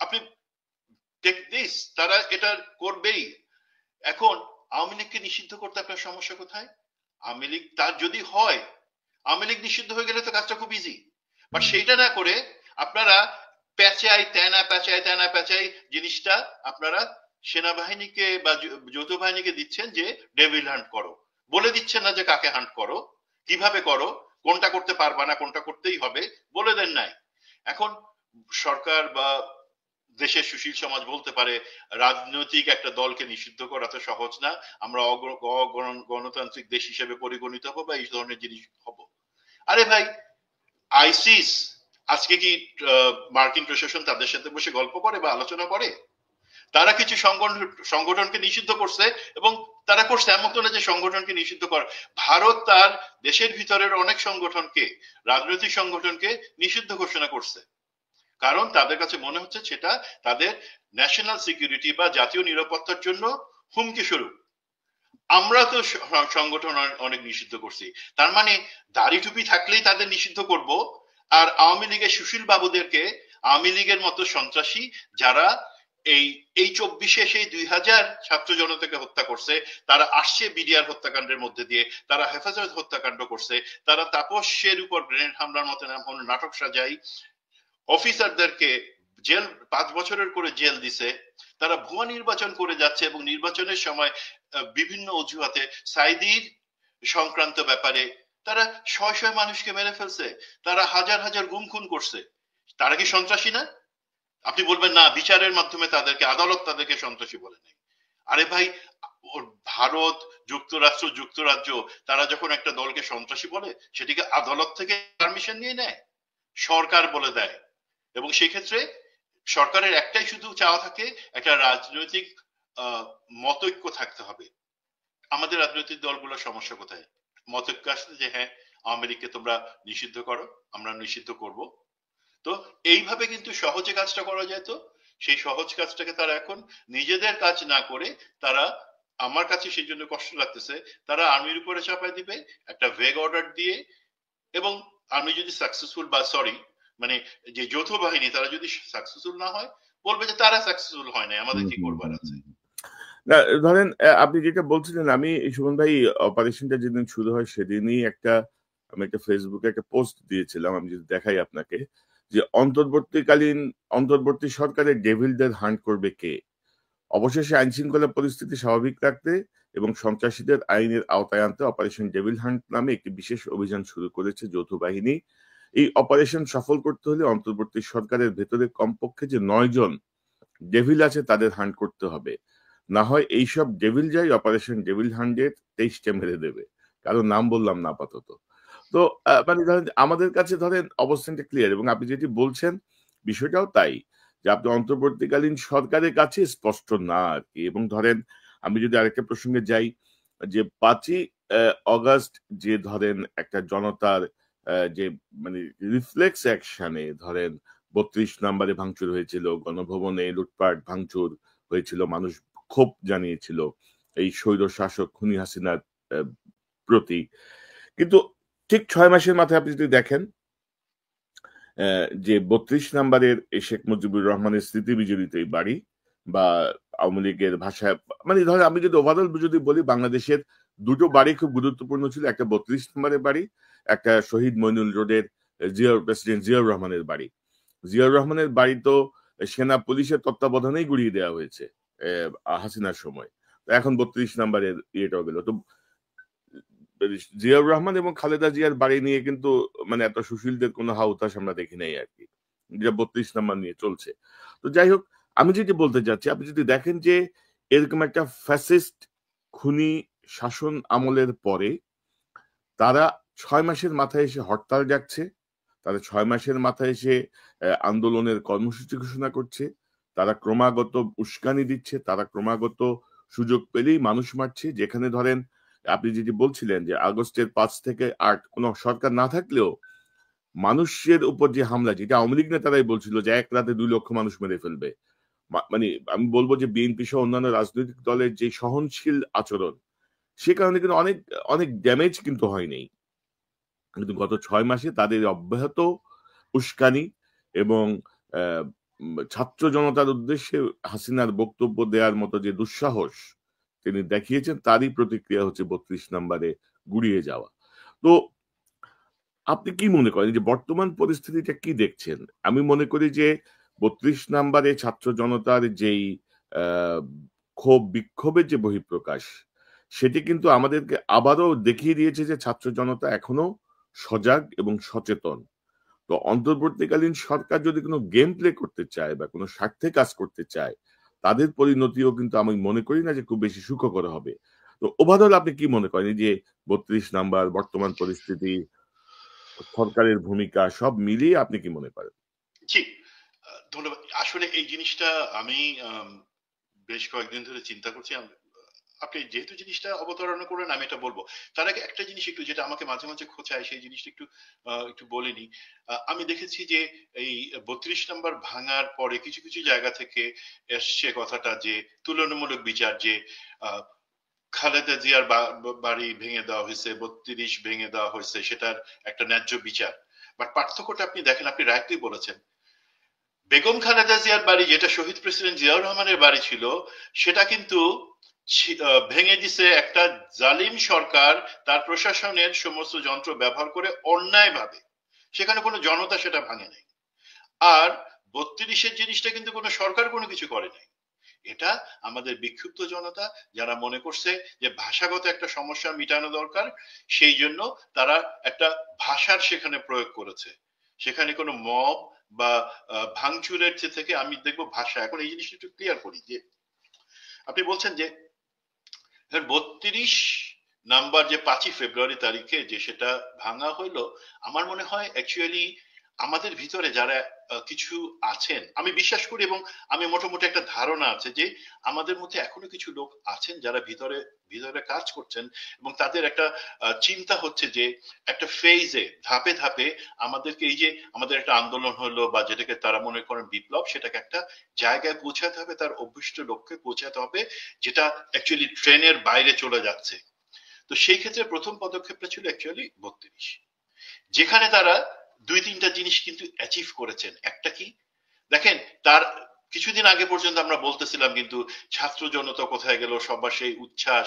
আপনি টেক দিস, তারা এটা করবেই। এখন আওয়ামী লীগকে নিষিদ্ধ করতে আপনার সমস্যা কোথায়? আওয়ামী লীগ তার যদি হয়, আওয়ামী লীগ নিষিদ্ধ হয়ে গেলে তো কাজটা খুব ইজি। বাট সেইটা না করে আপনারা প্যাচাই জিনিসটা আপনারা সেনাবাহিনীকে বা যৌথ বাহিনীকে দিচ্ছেন যে ডেভিল হান্ট করো, বলে দিচ্ছেন না যে কাকে হান্ট করো, কিভাবে করো, কোনটা করতে পারবা না, কোনটা করতেই হবে বলে দেন নাই। এখন সরকার বা দেশের সুশীল সমাজ বলতে পারে রাজনৈতিক একটা দলকে নিষিদ্ধ করা তো সহজ না, আমরা গণতান্ত্রিক দেশ হিসেবে পরিগণিত হবো বা এই ধরনের জিনিস হবো। আরে ভাই, আইসিস আজকে কি মার্কিন প্রশাসন তাদের সাথে বসে গল্প করে বা আলোচনা করে? তারা কিছু সংগঠনকে নিষিদ্ধ করছে, এবং তারা করছে এমন না যে সংগঠনকে নিষিদ্ধ করা। ভারত তার দেশের ভিতরের অনেক সংগঠনকে, রাজনৈতিক সংগঠনকে নিষিদ্ধ ঘোষণা করছে, কারণ তাদের কাছে মনে হচ্ছে সেটা তাদের ন্যাশনাল সিকিউরিটি বা জাতীয় নিরাপত্তার জন্য হুমকি স্বরূপ। আমরা তো সংগঠন অনেক নিষিদ্ধ করছি, তার মানে দাড়ি টুপি থাকলেই তাদের নিষিদ্ধ করব? আর আওয়ামী লীগের সুশীল বাবুদেরকে, আওয়ামী লীগের মতো সন্ত্রাসী যারা এই 24-এ সেই 2000 ছাত্র জনতাকে হত্যা করছে, তারা আসছে বিডিআর হত্যাকাণ্ডের মধ্যে দিয়ে, তারা হেফাজত হত্যাকাণ্ড করছে, তারা তাপসের উপর গ্রেনেড হামলার মতো নাটক সাজাই, অফিসারদেরকে জেল 5 বছরের করে জেল দিছে, তারা ভুয়া নির্বাচন করে যাচ্ছে এবং নির্বাচনের সময় বিভিন্ন অজুহাতে সাইদির সংক্রান্ত ব্যাপারে তারা শয় শয় মানুষকে মেরে ফেলছে, তারা হাজার হাজার গুম খুন করছে। তারা কি সন্ত্রাসী না? আপনি বলবেন না, বিচারের মাধ্যমে তাদেরকে, আদালত তাদেরকে সন্ত্রাসী বলে নেই। আরে ভাই, ভারত, যুক্তরাজ্য তারা যখন একটা দলকে সন্ত্রাসী বলে, সেটিকে আদালত থেকে পারমিশন নিয়ে নেয়, সরকার বলে দেয়। এবং সেই ক্ষেত্রে সরকারের একটাই শুধু চাওয়া থাকে, একটা রাজনৈতিক মতৈক্য থাকতে হবে। আমাদের রাজনৈতিক দলগুলোর সমস্যা কোথায়? মতৈক্য আসছে যে হ্যাঁ, আওয়ামী লীগকে তোমরা নিষিদ্ধ করো, আমরা নিষিদ্ধ করব। তো এইভাবে কিন্তু সহজে কাজটা করা যেত। সেই সহজ কাজটাকে তারা এখন নিজেদের কাজ না করে, তারা, আমার কাছে সেই জন্য কষ্ট লাগতেছে, তারা আর্মির উপরে চাপাই দিবে একটা ভেগ অর্ডার দিয়ে, এবং আর্মি যদি সাকসেসফুল, বা সরি মানে যে যৌথ বাহিনী, তারা যদি সাকসেসফুল না হয়, বলবে যে তারা সাকসেসফুল হয় না, আমাদের কি করবার আছে। না, ধরেন আপনি যেটা বলছিলেন, আমি সুমন ভাই অপারেশনটা যেদিন শুরু হয় সেদিনই আমি একটা ফেসবুকে একটা পোস্ট দিয়েছিলাম, আমি যদি দেখাই আপনাকে, যে অন্তর্বর্তী সরকারের ডেভিলদের হান্ট করবে কে? অবশেষে আইন শৃঙ্খলা পরিস্থিতি স্বাভাবিক রাখতে এবং সন্ত্রাসীদের আইনের আওতায় আনতে অপারেশন ডেভিল হান্ট নামে একটি বিশেষ অভিযান শুরু করেছে যৌথ বাহিনী। এই অপারেশন সফল করতে হলে অন্তর্বর্তী সরকারের ভেতরে কমপক্ষে যে 9 জন ডেভিল আছে তাদের হান্ট করতে হবে, না হয় এইসব ডেভিল যাই অপারেশন ডেভিল হান্টের 23টে মেরে দেবে। কারণ নাম বললাম না আপাতত। তো মানে ধরেন আমাদের কাছে ধরেন অবস্থানটা ক্লিয়ার, এবং আপনি যেটি বলছেন বিষয়টাও তাই, যে আপনি অন্তর্বর্তীকালীন সরকারের কাছে স্পষ্ট না আর কি। এবং ধরেন আমি যদি আরেকটা প্রসঙ্গে যাই, যে 5ই অগাস্ট যে ধরেন একটা জনতার যে মানে রিফ্লেক্স অ্যাকশনে ধরেন 32 নম্বরে ভাঙচুর হয়েছিল, গণভবনে লুটপাট ভাঙচুর হয়েছিল, মানুষ ক্ষোভ জানিয়েছিল এই স্বৈর শাসক খুনি হাসিনার প্রতি। কিন্তু ঠিক 6 মাসের মাথায় আপনি যদি দেখেন যে 32 নম্বরের শেখ মুজিবুর রহমানের স্মৃতি বিজড়িত এই বাড়ি, বা আওয়ামী লীগের ভাষায় মানে ধরেন আমি যদি ওভারঅল যদি বলি, বাংলাদেশের দুটো বাড়ি খুব গুরুত্বপূর্ণ ছিল, একটা 32 নম্বরের বাড়ি, একটা শহীদ মইনুল রোডের প্রেসিডেন্ট জিয়াউর রহমানের বাড়ি। জিয়াউর রহমানের বাড়ি তো সেনা পুলিশের তত্ত্বাবধানেই গুড়িয়ে দেওয়া হয়েছে হাসিনার সময়, এখন 32 নম্বরের ইয়েটাও গেল। তো জিয়াউর রহমান এবং খালেদা জিয়ার বাড়ি নিয়ে কিন্তু মানে এত সুশীলদের কোনো হাউতাস আমরা দেখি নাই আর কি, যেটা 32 নম্বর নিয়ে চলছে। তো যাই হোক, আমি যেটি বলতে চাচ্ছি, আপনি যদি দেখেন যে এরকম একটা ফ্যাসিস্ট খুনি শাসন আমলের পরে তারা 6 মাসের মাথায় এসে হরতাল ডাকছে, তারা 6 মাসের মাথায় এসে আন্দোলনের কর্মসূচি ঘোষণা করছে, তারা ক্রমাগত উস্কানি দিচ্ছে, তারা ক্রমাগত সুযোগ পেলেই মানুষ মারছে। যেখানে ধরেন আপনি যেটি বলছিলেন যে আগস্টের 5 থেকে 8 কোনো সরকার না থাকলেও মানুষের উপর যে হামলা, যেটা আওয়ামী লীগ নেতারাই বলছিল যে এক রাতে 2 লক্ষ মানুষ মেরে ফেলবে, মানে আমি বলবো যে বিএনপি সহ অন্যান্য রাজনৈতিক দলের যে সহনশীল আচরণ, সে কারণে কিন্তু অনেক অনেক ড্যামেজ কিন্তু হয়নি। কিন্তু গত 6 মাসে তাদের অব্যাহত উস্কানি এবং ছাত্র জনতার উদ্দেশ্যে হাসিনার বক্তব্য দেওয়ার মতো যে দুঃসাহস তিনি দেখিয়েছেন, তারই প্রতিক্রিয়া হচ্ছে 32 নম্বরে গুড়িয়ে যাওয়া। তো আপনি কি মনে করেন যে বর্তমান পরিস্থিতিটা কি দেখছেন? আমি মনে করি যে ৩২ নাম্বারে ছাত্র জনতার যেই আ ক্ষোভ বিক্ষোভের যে বহিঃপ্রকাশ, সেটি কিন্তু আমাদেরকে আবারও দেখিয়ে দিয়েছে যে ছাত্র জনতা এখনো সজাগ এবং সচেতন। তো অন্তর্বর্তীকালীন সরকার যদি কোনো গেম প্লে করতে চায় বা কোনো স্বার্থে কাজ করতে চায়, তাদের পরিণতিও কিন্তু আমি মনে করি না যে খুব বেশি সুখকর হবে। তো ওভারঅল আপনি কি মনে করেন এই যে ৩২ নাম্বার, বর্তমান পরিস্থিতি, সরকারের ভূমিকা সব মিলিয়ে আপনি কি মনে করেন? জি, ধন্যবাদ। আসলে এই জিনিসটা আমি বেশ কয়েকদিন ধরে চিন্তা করছি। আপনি যেহেতু জিনিসটা অবতারণা করলেন আমি এটা বলব। তার আগে একটা জিনিস একটু যেটা আমাকে মাঝে, মাঝে খোঁচায় সেই জিনিসটা একটু বলে নিই। আমি দেখেছি যে এই ৩২ নাম্বার ভাঙার পরে কিছু, কিছু জায়গা থেকে এসছে কথাটা যে তুলনামূলক বিচার যে আ খালেদা জিয়ার বাড়ি ভেঙে দেওয়া হয়েছে, ৩২ ভেঙে দেওয়া হয়েছে সেটার একটা ন্যায্য বিচার। বাট পার্থক্যটা আপনি দেখেন, আপনি রাইটলি বলেছেন। বেগম খালেদা জিয়ার বাড়ি, যেটা শহীদ প্রেসিডেন্ট জিয়াউর রহমানের বাড়ি ছিল, সেটা কিন্তু ভেঙে দিছে একটা জালিম সরকার তার প্রশাসনের সমস্ত যন্ত্র ব্যবহার করে অন্যায়ভাবে। সেখানে কোনো জনতা সেটা ভাঙে নাই। আর ৩২-এর জিনিসটা কিন্তু কোনো সরকার কোনো কিছু করে নাই। এটা আমাদের বিক্ষুব্ধ জনতা, যারা মনে করছে যে ভাষাগত একটা সমস্যা মিটানো দরকার, সেই জন্য তারা একটা ভাষার সেখানে প্রয়োগ করেছে। সেখানে কোনো মব বা ভাঙচুরের থেকে আমি দেখবো ভাষা। এখন এই জিনিসটা একটু ক্লিয়ার করি যে আপনি বলছেন যে ৩২ নাম্বার যে ৫ই ফেব্রুয়ারি তারিখে যে সেটা ভাঙা হইলো, আমার মনে হয় অ্যাকচুয়ালি আমাদের ভিতরে যারা কিছু আছেন, আমি বিশ্বাস করি এবং আমি মোটামুটি একটা ধারণা আছে যে আমাদের মধ্যে এখনো কিছু লোক আছেন যারা ভিতরে ভিতরে কাজ করছেন, এবং তাদের একটা চিন্তা হচ্ছে যে একটা ফেজে ধাপে ধাপে আমাদেরকে এই যে আমাদের একটা আন্দোলন হলো বা যেটাকে তারা মনে করেন বিপ্লব, সেটাকে একটা জায়গায় পৌঁছাতে হবে, তার অভীষ্ট লক্ষ্যে পৌঁছাতে হবে, যেটা অ্যাকচুয়ালি ট্রেনের বাইরে চলে যাচ্ছে। তো সেই ক্ষেত্রে প্রথম পদক্ষেপটা ছিল অ্যাকচুয়ালি ৩২, যেখানে তারা দুই তিনটা জিনিস কিন্তু অ্যাচিভ করেছেন। একটা কি দেখেন, তার কিছুদিন আগে পর্যন্ত আমরা বলতেছিলাম কিন্তু ছাত্র জনতা কোথায় গেল, সবার সেই উচ্ছ্বাস,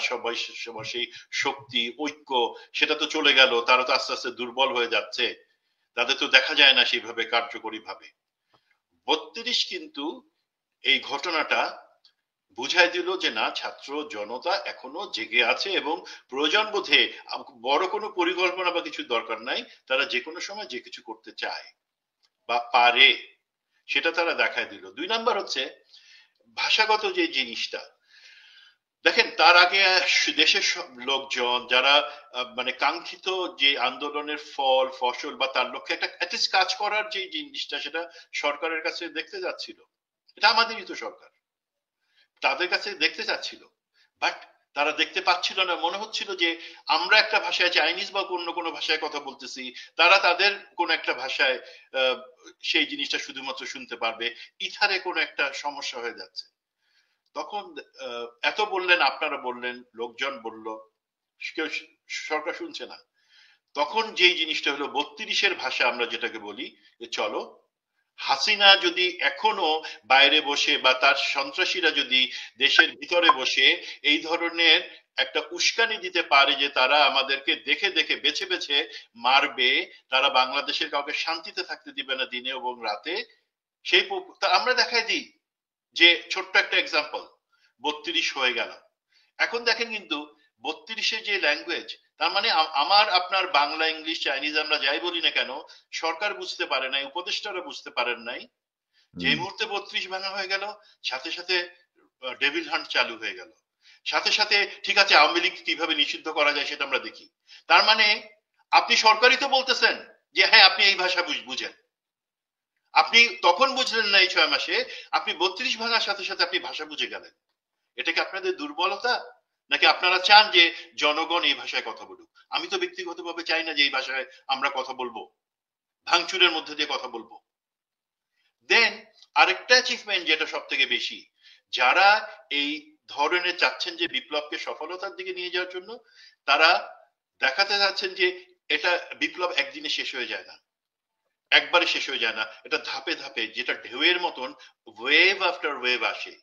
সবার সেই শক্তি, ঐক্য, সেটা তো চলে গেল। তারা তো আস্তে আস্তে দুর্বল হয়ে যাচ্ছে, তাদের তো দেখা যায় না সেইভাবে কার্যকরী ভাবে। ৩২ কিন্তু এই ঘটনাটা বুঝাই দিল যে না, ছাত্র জনতা এখনো জেগে আছে এবং প্রয়োজন বোধে বড় কোনো পরিকল্পনা বা কিছু দরকার নাই, তারা যে কোনো সময় যে কিছু করতে চায় বা পারে, সেটা তারা দেখায় দিল। ২ নাম্বার হচ্ছে ভাষাগত যে জিনিসটা। দেখেন, তার আগে দেশের সব লোকজন যারা মানে কাঙ্ক্ষিত যে আন্দোলনের ফসল বা তার লক্ষ্যে একটা অ্যাটলিস্ট কাজ করার যে জিনিসটা, সেটা সরকারের কাছে দেখতে যাচ্ছিল। এটা আমাদেরই তো সরকার, তাদের কাছে দেখতে চাচ্ছিল, বাট তারা দেখতে পাচ্ছিল না। মনে হচ্ছিল যে আমরা একটা ভাষায়, চাইনিজ বা অন্য কোনো ভাষায় কথা বলতেছি, তারা তাদের কোন একটা ভাষায় সেই জিনিসটা শুধুমাত্র শুনতে পারবে। ইথারে কোনো একটা সমস্যা হয়ে যাচ্ছে। তখন এত বললেন, আপনারা বললেন, লোকজন বলল, কেউ, সরকার শুনছে না। তখন যেই জিনিসটা হলো ৩২-এর ভাষা আমরা যেটাকে বলি, যে চলো, হাসিনা যদি এখনো বাইরে বসে বা তার সন্ত্রাসীরা যদি দেশের ভিতরে বসে এই ধরনের একটা উস্কানি দিতে পারে যে তারা আমাদেরকে দেখে দেখে বেছে বেছে মারবে, তারা বাংলাদেশের কাউকে শান্তিতে থাকতে দিবে না দিনে এবং রাতে, সেই আমরা দেখাই দিই যে ছোট্ট একটা এক্সাম্পল ৩২ হয়ে গেল। এখন দেখেন কিন্তু ৩২-এর যে ল্যাঙ্গুয়েজ, তার মানে আমার আপনার বাংলা, ইংলিশ, চাইনিজ আমরা যাই বলি না কেন, সরকার বুঝতে পারে নাই, উপদেষ্টারা বুঝতে পারেন নাই। যে মুহূর্তে ৩২ ভাঙা হয়ে গেল, সাথে সাথে ডেভিল হান্ট চালু হয়ে গেল। সাথে সাথে ঠিক আছে, আওয়ামী লীগ কিভাবে নিষিদ্ধ করা যায় সেটা আমরা দেখি। তার মানে আপনি সরকারই তো বলতেছেন যে হ্যাঁ আপনি এই ভাষা বুঝেন। আপনি তখন বুঝলেন না এই ৬ মাসে, আপনি ৩২ ভাঙার সাথে সাথে আপনি ভাষা বুঝে গেলেন। এটা কি আপনাদের দুর্বলতা, নাকি আপনারা চান যে জনগণ এই ভাষায় কথা বলুক? আমি তো ব্যক্তিগতভাবে চাই না যে এই ভাষায় আমরা কথা বলবো, ভাঙচুরের মধ্যে দিয়ে কথা বলবো। দেন আরেকটা অ্যাচিভমেন্ট যেটা সব থেকে বেশি, যারা এই ধরনের চাচ্ছেন যে বিপ্লবকে সফলতার দিকে নিয়ে যাওয়ার জন্য, তারা দেখাতে চাচ্ছেন যে এটা বিপ্লব একদিনে শেষ হয়ে যায় না, একবারে শেষ হয়ে যায় না, এটা ধাপে ধাপে, যেটা ঢেউয়ের মতন ওয়েভ আফটার ওয়েভ আসে।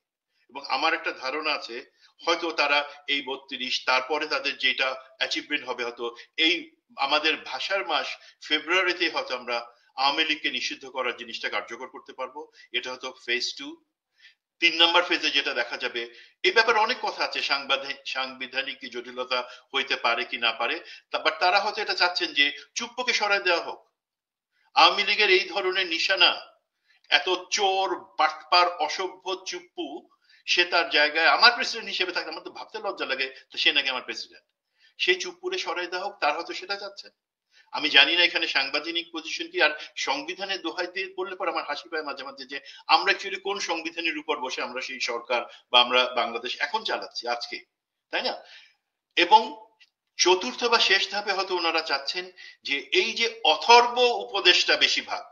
এবং আমার একটা ধারণা আছে হয়তো তারা এই ৩২, তারপরে তাদের যেটা অ্যাচিভমেন্ট হবে, হয়তো এই আমাদের ভাষার মাস ফেব্রুয়ারিতে হয়তো আমরা আওয়ামী লীগকে নিষিদ্ধ করার জিনিসটা কার্যকর করতে পারবো। এটা হয়তো ফেজ 2। 3 নম্বর ফেজে যেটা দেখা যাবে, এই ব্যাপারে অনেক কথা আছে, সাংবিধানিক কি জটিলতা হইতে পারে কি না পারে, বাট তারা হয়তো এটা চাচ্ছেন যে চুপ্পুকে সরাই দেওয়া হোক। আওয়ামী লীগের এই ধরনের নিশানা, এত চোর বাটপার অসভ্য চুপ্পু, সে তার জায়গায় আমার প্রেসিডেন্ট হিসেবে থাকে, আমার তো ভাবতে লজ্জা লাগে সে নাকি আমার প্রেসিডেন্ট। সেই চুপ্পুরে সরাই দেওয়া হোক, তার হয়তো সেটা চাচ্ছে। আমি জানি না এখানে সাংবিধানিক পজিশন কি। আর সংবিধানের দোহাই দিয়ে বললে পর আমার হাসি পায় মাঝে মাঝে যে আমরা অ্যাকচুয়ালি কোন সংবিধানের উপর বসে আমরা সেই সরকার বা আমরা বাংলাদেশ এখন চালাচ্ছি আজকে, তাই না? এবং চতুর্থ বা শেষ ধাপে হয়তো ওনারা চাচ্ছেন যে এই যে অথর্ব উপদেষ্টা বেশিরভাগ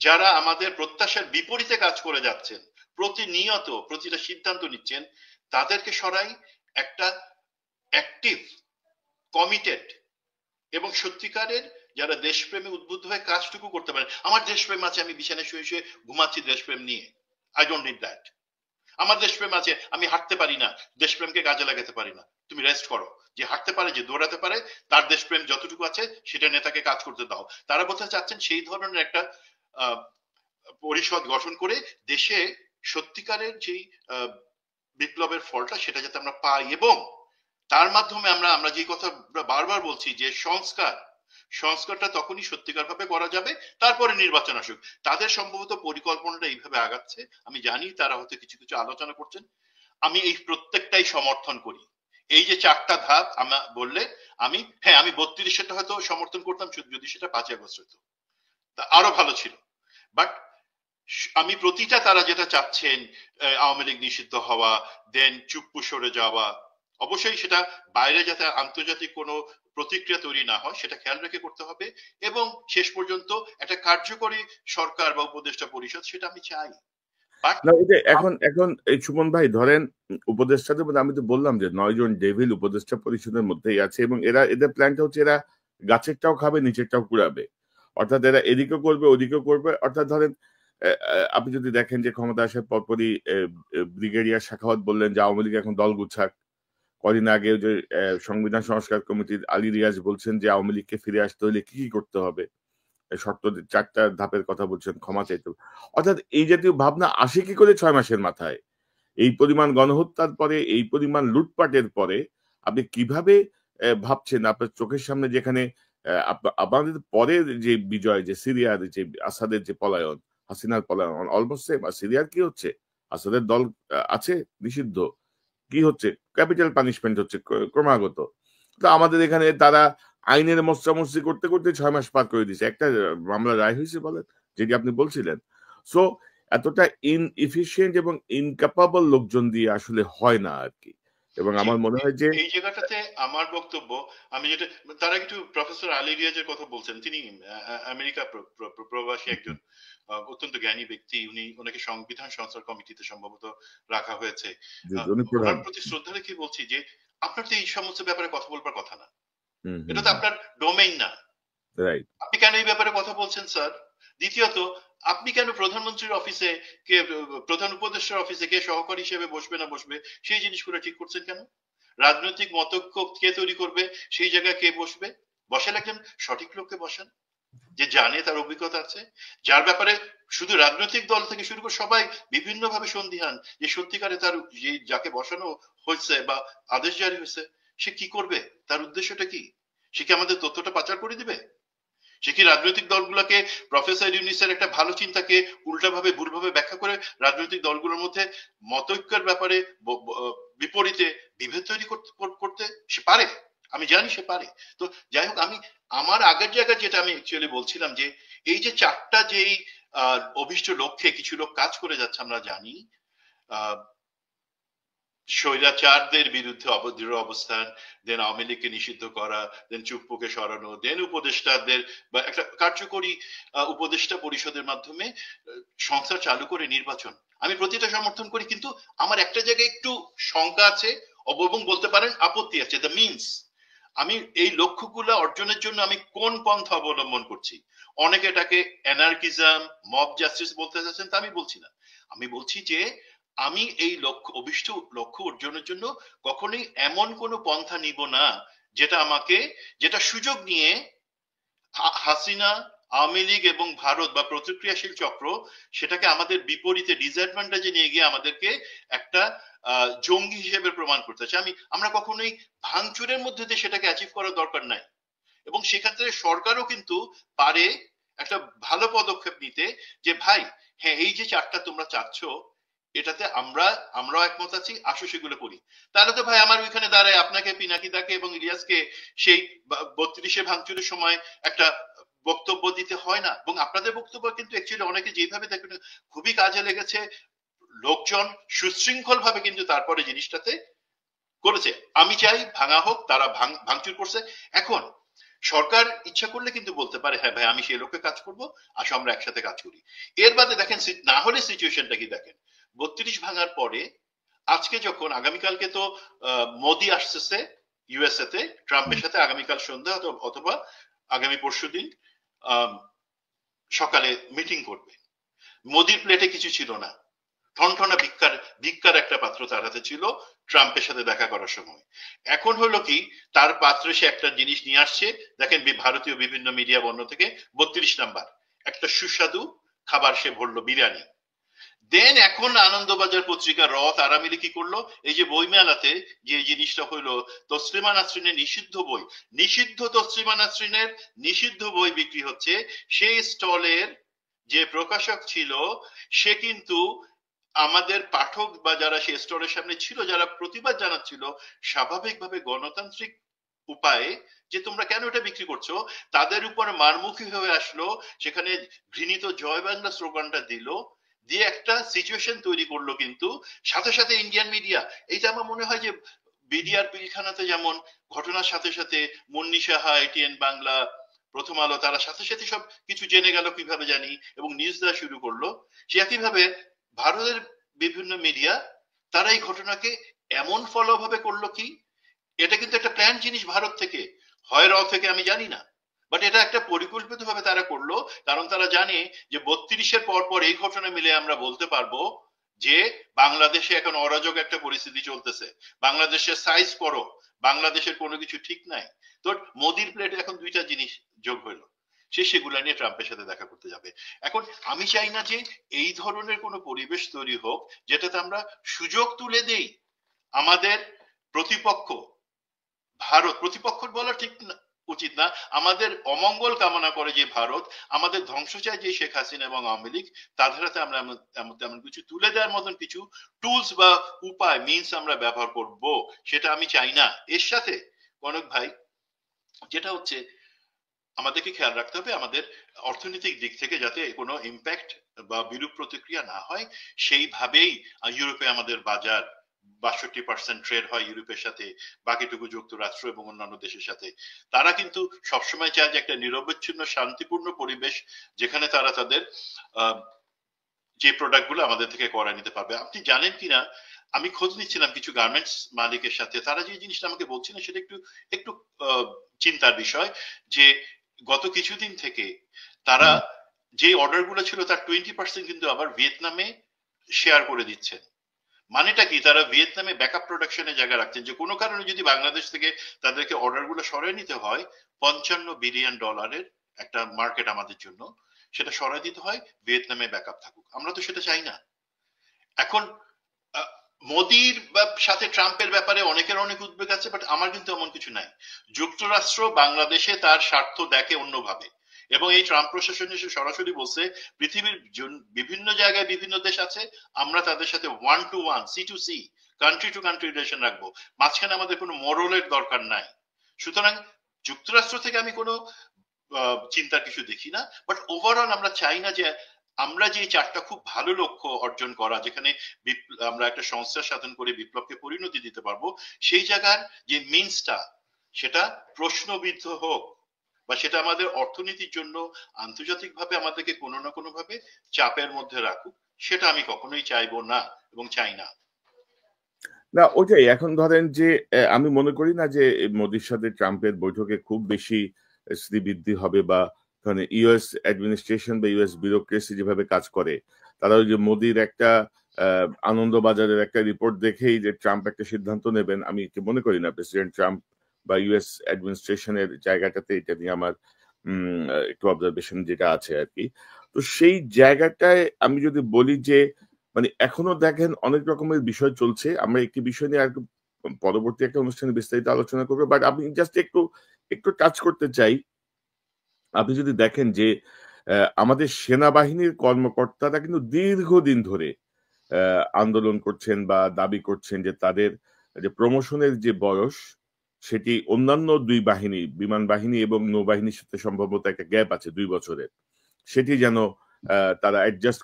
যারা আমাদের প্রত্যাশার বিপরীতে কাজ করে যাচ্ছেন, প্রতিনিয়ত প্রতিটা সিদ্ধান্ত নিচ্ছেন, তাদেরকে সরাই একটা অ্যাক্টিভ, কমিটেড এবং সত্যিকারের যারা দেশপ্রেমে উদ্বুদ্ধ হয়ে কাজটুকু করতে পারে। আমার দেশপ্রেম আছে, আমি বিছানায় শুয়ে শুয়ে ঘুমাচ্ছি দেশপ্রেম নিয়ে, আই ডোন্ট নিড দ্যাট। আমার দেশপ্রেম আছে, আমি হাঁটতে পারি না, দেশপ্রেমকে কাজে লাগাতে পারি না, তুমি রেস্ট করো। যে হাঁটতে পারে, যে দৌড়াতে পারে, তার দেশপ্রেম যতটুকু আছে সেটা নেতাকে কাজ করতে দাও। তারা বলতে চাচ্ছেন সেই ধরনের একটা পরিষদ গঠন করে দেশে সত্যিকারের যেই বিপ্লবের ফলটা সেটা যাতে আমরা পাই, এবং তার মাধ্যমে আমরা যে কথা বারবার বলছি যে সংস্কারটা তখনই সত্যিকার ভাবে করা যাবে, তারপরে নির্বাচন আসুক। তাদের সম্ভবত পরিকল্পনাটা এইভাবে আগাচ্ছে। আমি জানি তারা হয়তো কিছু কিছু আলোচনা করছেন, আমি এই প্রত্যেকটাই সমর্থন করি। এই যে 4টা ধাপ আমরা বললে, আমি 32টা হয়তো সমর্থন করতাম যদি সেটা 5 আগস্ট হতো, তা আরো ভালো ছিল। বাট আমি প্রতিটা তারা যেটা চাচ্ছেন, আওয়ামী লীগ নিষিদ্ধ হওয়া, দেন চুপ্পু সরে যাওয়া, অবশ্যই সেটা বাইরে যাতে আন্তর্জাতিক কোনো প্রতিক্রিয়া তৈরি না হয় সেটা খেয়াল রেখে করতে হবে, এবং শেষ পর্যন্ত একটা কার্যকরী সরকার বা উপদেষ্টা পরিষদ সেটা আমি চাই। বাট না, এটা এখন এখন এই সুমন ভাই ধরেন উপদেষ্টাদের মধ্যে আমি তো বললাম যে 9 জন ডেভিল উপদেষ্টা পরিষদের মধ্যেই আছে, এবং এদের প্ল্যানটা হচ্ছে এরা গাছেরটাও খাবে নিচেরটাও কুড়াবে। অর্থাৎ এরা এদিকেও করবে ওদিকেও করবে। অর্থাৎ ধরেন আপনি যদি দেখেন যে ক্ষমতা আসার পরপরই ব্রিগেডিয়ার শাখাওয়াত বললেন যে আওয়ামী লীগ এখন দল গুছাক। কদিন আগে যে সংবিধান সংস্কার কমিটির আলী রিয়াজ বলছেন যে আওয়ামী লীগকে ফিরে আসতে হলে কি কি করতে হবে, শর্ত 4টা ধাপের কথা বলছেন, ক্ষমা চাইতে হবে। অর্থাৎ এই জাতীয় ভাবনা আসে কি করে 6 মাসের মাথায়? এই পরিমাণ গণহত্যার পরে, এই পরিমাণ লুটপাটের পরে আপনি কিভাবে ভাবছেন আপনার চোখের সামনে যেখানে আমাদের পরের যে বিজয়, যে সিরিয়ার যে আসাদের যে পলায়ন, হাসিনার পলায়ন অলমোস্ট সেম। আর সিরিয়ার কি হচ্ছে? আসাদের দল আছে নিষিদ্ধ, কি হচ্ছে? ক্যাপিটাল পানিশমেন্ট হচ্ছে ক্রমাগত। তো আমাদের এখানে তারা আইনের মস্তামস্তি করতে করতে 6 মাস পার করে দিয়েছে। একটা মামলা রায় হয়েছে বলেন, যেটি আপনি বলছিলেন। সো এতটা ইনএফিশিয়েন্ট এবং ইনক্যাপাবল লোকজন দিয়ে আসলে হয় না আর কি। এবং আমার মনে হয় যে এই জায়গাটাতে আমার বক্তব্য, আমি যেটা, তারা একটু প্রফেসর আলী রিয়াজের কথা বলছেন, তিনি আমেরিকা প্রবাসী একজন অত্যন্ত জ্ঞানী ব্যক্তি। ওনাকে সংবিধান সংস্কার কমিটিতে সম্ভবত রাখা হয়েছে। উনি প্রধান। ওনার প্রতি শ্রদ্ধা রেখে বলছি যে আপনার তো এই সমস্ত ব্যাপারে কথা বলবার কথা না, হুম, এটা তো আপনার ডোমেইন না, রাইট। আপনি কেন এই ব্যাপারে কথা বলছেন স্যার? দ্বিতীয়ত, আপনি কেন প্রধানমন্ত্রীর অফিসে কে, প্রধান উপদেষ্টার অফিসে কে সহকারী হিসেবে বসবে না বসবে সেই জিনিসগুলো ঠিক করছেন কেন? রাজনৈতিক মতৈক্য কে তৈরি করবে, সেই জায়গায় কে বসবে? বসেন একজন সঠিক লোককে বসেন, যে জানে, তার অভিজ্ঞতা আছে, যার ব্যাপারে শুধু রাজনৈতিক দল থেকে শুরু করে সবাই বিভিন্ন ভাবে সন্দিহান যে সত্যিকারে তার যে যাকে বসানো হয়েছে বা আদেশ জারি হয়েছে সে কি করবে, তার উদ্দেশ্যটা কি, সে কি আমাদের তথ্যটা পাচার করে দিবে? সে কি রাজনৈতিক দলগুলোকে, প্রফেসর ইউনিসের একটা ভালো চিন্তাকে উল্টাভাবে ভুলভাবে ব্যাখ্যা করে রাজনৈতিক দলগুলোর মধ্যে মতৈক্যের ব্যাপারে বিপরীতে বিভেদ তৈরি করতে সে পারে? আমি জানি সে পারে। তো যাই হোক, আমি আমার আগের জায়গায় যেটা আমি অ্যাকচুয়ালি বলছিলাম যে এই যে 4টা যেই অভিষ্ট লক্ষ্যে কিছু লোক কাজ করে যাচ্ছে আমরা জানি, স্বৈরাচারদের বিরুদ্ধে দৃঢ় অবস্থান, দেন আওয়ামী লীগকে নিষিদ্ধ করা, দেন চুপ্পুকে সরানো, দেন উপদেষ্টাদের বা একটা কার্যকরী উপদেষ্টা পরিষদের মাধ্যমে সংস্কার চালু করে নির্বাচন। আমি প্রতিটা সমর্থন করি, কিন্তু আমার একটা জায়গায় একটু শঙ্কা আছে এবং বলতে পারেন আপত্তি আছে, দ্য মিনস। আমি এই লক্ষ্যগুলো অর্জনের জন্য আমি কোন পন্থা অবলম্বন করছি। অনেকে এটাকে অ্যানার্কিজম, মব জাস্টিস বলতে চাচ্ছেন, তা আমি বলছি না। আমি বলছি যে আমি এই অভিষ্ট লক্ষ্য অর্জনের জন্য কখনোই এমন কোনো পন্থা নিব না যেটা সুযোগ নিয়ে হাসিনা, আওয়ামী লীগ এবং ভারত বা প্রতিক্রিয়াশীল চক্র সেটাকে আমাদের বিপরীতে ডিসঅ্যাডভান্টেজে নিয়ে গিয়ে আমাদেরকে একটা জঙ্গি হিসেবে প্রমাণ করতে চাই। আমরা কখনোই ভাঙচুরের মধ্যে দিয়ে সেটাকে অ্যাচিভ করার দরকার নাই, এবং সেক্ষেত্রে সরকারও কিন্তু পারে একটা ভালো পদক্ষেপ নিতে যে ভাই হ্যাঁ এই যে চারটা তোমরা চাচ্ছ এটাতে আমরাও একমত আছি, আসো সেগুলো করি। তাহলে তো ভাই আমার ওইখানে দাঁড়ায় আপনাকে, পিনাকিদাকে এবং ইলিয়াসকে সেই 32-এ ভাঙচুরের সময় একটা বক্তব্য দিতে হয় না। এবং আপনাদের বক্তব্য কিন্তু অ্যাকচুয়ালি অনেকে যেভাবে দেখেন খুবই কাজে লেগেছে, লোকজন সুশৃঙ্খল ভাবে কিন্তু তারপরে জিনিসটাতে করেছে। আমি চাই ভাঙা হোক, তারা ভাঙচুর করছে। এখন সরকার ইচ্ছা করলে কিন্তু বলতে পারে হ্যাঁ ভাই আমি সেই লোকে কাজ করব, আসো আমরা একসাথে কাজ করি। এর বাদে দেখেন না হলে সিচুয়েশনটা কি দেখেন, 32 ভাঙার পরে আজকে যখন আগামীকালকে তো মোদি আসতেছে ইউএসএ তে ট্রাম্পের সাথে, আগামীকাল সন্ধ্যা অথবা আগামী পরশুদিন সকালে মিটিং করবে। মোদির প্লেটে কিছু ছিল না, ঠনঠনা ভিক্ষার একটা পাত্র তার হাতে ছিল ট্রাম্পের সাথে দেখা করার সময়। এখন হলো কি তার পাত্রে সে একটা জিনিস নিয়ে আসছে, দেখেন ভারতীয় বিভিন্ন মিডিয়া বর্ণ থেকে 32 নাম্বার একটা সুস্বাদু খাবার সে ভরলো, বিরিয়ানি। দেন এখন আনন্দবাজার পত্রিকা তারা মিলে কি করলো, এই যে বইমেলাতে যে জিনিসটা হইলো তসলিমা নাসরিনের নিষিদ্ধ তসলিমা নাসরিনের নিষিদ্ধ বই বিক্রি হচ্ছে, সেই স্টলের যে প্রকাশক ছিল সে কিন্তু আমাদের পাঠক বা যারা সেই স্টলের সামনে ছিল, যারা প্রতিবাদ জানাচ্ছিল স্বাভাবিকভাবে গণতান্ত্রিক উপায়ে যে তোমরা কেন এটা বিক্রি করছো, তাদের উপর মারমুখী হয়ে আসলো, সেখানে ঘৃণিত জয় বাংলা স্লোগানটা দিল, দিয়ে একটা সিচুয়েশন তৈরি করলো। কিন্তু সাথে সাথে ইন্ডিয়ান মিডিয়া, এইটা আমার মনে হয় যে বিডিআর পিলখানাতে যেমন ঘটনার সাথে সাথে মুন্নি সাহা, এটিএন বাংলা, প্রথম আলো, তারা সাথে সাথে সব কিছু জেনে গেল কিভাবে জানি এবং নিউজ দেওয়া শুরু করলো, সে একইভাবে ভারতের বিভিন্ন মিডিয়া তারা এই ঘটনাকে এমন ফলো ভাবে করলো কি, এটা কিন্তু একটা প্ল্যান জিনিস ভারত থেকে, হয় থেকে আমি জানি না, বাট এটা একটা পরিকল্পিত ভাবে তারা করলো। কারণ তারা জানে যে 32-এর পর এই ঘটনা মিলে আমরা বলতে পারবো যে বাংলাদেশে এখন অরাজক একটা পরিস্থিতি চলতেছে, বাংলাদেশের সাইজ করো, বাংলাদেশের কোনো কিছু ঠিক নাই। তো মোদির প্লেটে এখন দুইটা জিনিস যোগ হইলো, সে সেগুলা নিয়ে ট্রাম্পের সাথে দেখা করতে যাবে। এখন আমি চাই না যে এই ধরনের কোনো পরিবেশ তৈরি হোক যেটাতে আমরা সুযোগ তুলে দেই আমাদের প্রতিপক্ষ প্রতিপক্ষ বলা ঠিক উচিত না, আমাদের অমঙ্গল কামনা করে যে ভারত, আমাদের ধ্বংস চায় যে শেখ হাসিনা এবং আওয়ামী লীগ, তাদের হাতে আমরা তেমন কিছু তুলে দেওয়ার মতন কিছু টুলস বা উপায় মিনস আমরা ব্যবহার করব, সেটা আমি চাই না। এর সাথে কনক ভাই যেটা হচ্ছে আমাদেরকে খেয়াল রাখতে হবে আমাদের অর্থনৈতিক দিক থেকে যাতে কোনো ইম্প্যাক্ট বা বিরূপ প্রতিক্রিয়া না হয়, সেইভাবেই ইউরোপে আমাদের বাজার 62% ট্রেড হয় ইউরোপের সাথে, বাকিটুকু যুক্তরাষ্ট্র এবং অন্যান্য দেশের সাথে। তারা কিন্তু সবসময় চায় যে একটা নিরবচ্ছিন্ন শান্তিপূর্ণ পরিবেশ যেখানে তারা তাদের যে প্রোডাক্টগুলো আমাদের থেকে করায় নিতে পারবে। আপনি জানেন কিনা, আমি খোঁজ নিচ্ছিলাম কিছু গার্মেন্টস মালিকের সাথে, তারা যে জিনিসটা আমাকে বলছিলেন সেটা একটু চিন্তার বিষয়, যে গত কিছুদিন থেকে তারা যে অর্ডার গুলো ছিল তার 20% কিন্তু আবার ভিয়েতনামে শেয়ার করে দিচ্ছেন। মানেটা কি, তারা ভিয়েতনামে ব্যাকআপ প্রোডাকশনের জায়গা রাখছেন, যে কোনো কারণে যদি বাংলাদেশ থেকে তাদেরকে অর্ডার গুলো সরাই নিতে হয়, $55 বিলিয়ন একটা মার্কেট আমাদের জন্য, সেটা সরাই দিতে হয়, ভিয়েতনামে ব্যাকআপ থাকুক। আমরা তো সেটা চাই না। এখন মোদির সাথে ট্রাম্পের ব্যাপারে অনেকের অনেক উদ্বেগ আছে, বাট আমার কিন্তু এমন কিছু নাই। যুক্তরাষ্ট্র বাংলাদেশে তার স্বার্থ দেখে অন্যভাবে, এবং এই ট্রাম্প প্রশাসন এসে সরাসরি বলছে পৃথিবীর বিভিন্ন জায়গায় বিভিন্ন দেশ আছে, আমরা তাদের সাথে 1-to-1 C-to-C country to country relation রাখবো, মাঝখানে আমাদের কোনো মরলের দরকার নাই। সুতরাং যুক্তরাষ্ট্র থেকে আমি কোনো চিন্তার কিছু দেখি না, বাট ওভারঅল আমরা চাই না যে আমরা যে চারটা খুব ভালো লক্ষ্য অর্জন করা, যেখানে আমরা একটা সংস্থার সাধন করে বিপ্লবকে পরিণতি দিতে পারবো, সেই জায়গার যে মিনসটা সেটা প্রশ্নবিদ্ধ হোক, বা সেটা আমাদের অর্থনীতির জন্য আন্তর্জাতিকভাবে আমাদেরকে কোনো না কোনো ভাবে চাপের মধ্যে রাখুক, সেটা আমি কখনোই চাইবো না এবং চাই না। না ওটাই, এখন ধরেন যে আমি মনে করি না যে মোদির সাথে ট্রাম্পের বৈঠকে খুব বেশি স্মৃতিবৃদ্ধি হবে, বা ধরেন ইউএস অ্যাডমিনিস্ট্রেশন বা ইউএস ব্যুরোক্রেসি যেভাবে কাজ করে, তারা ওই যে মোদির একটা আনন্দবাজারের একটা রিপোর্ট দেখেই যে ট্রাম্প একটা সিদ্ধান্ত নেবেন, আমি মনে করি না। প্রেসিডেন্ট ট্রাম্প বা ইউএস অ্যাডমিনিস্ট্রেশনের জায়গাটাতে এটা নিয়ে আমার একটু অবজারভেশন যেটা আছে আর কি। তো সেই জায়গাটায় আমি যদি বলি যে মানে এখনো দেখেন অনেক রকমের বিষয় চলছে, আমরা একটি বিষয় নিয়ে আর একটু পরবর্তী একটা অনুষ্ঠানে বিস্তারিত আলোচনা করবো, বাট আমি জাস্ট একটু একটু টাচ করতে চাই। আপনি যদি দেখেন যে আমাদের সেনাবাহিনীর কর্মকর্তারা কিন্তু দীর্ঘদিন ধরে আন্দোলন করছেন বা দাবি করছেন যে তাদের যে প্রমোশনের যে বয়স সেটি অন্যান্য দুই বাহিনী, বিমান বাহিনী এবং নৌবাহিনীর সাথে সম্ভবত একটা গ্যাপ আছে 2 বছরের, সেটি যেন তারা অ্যাডজাস্ট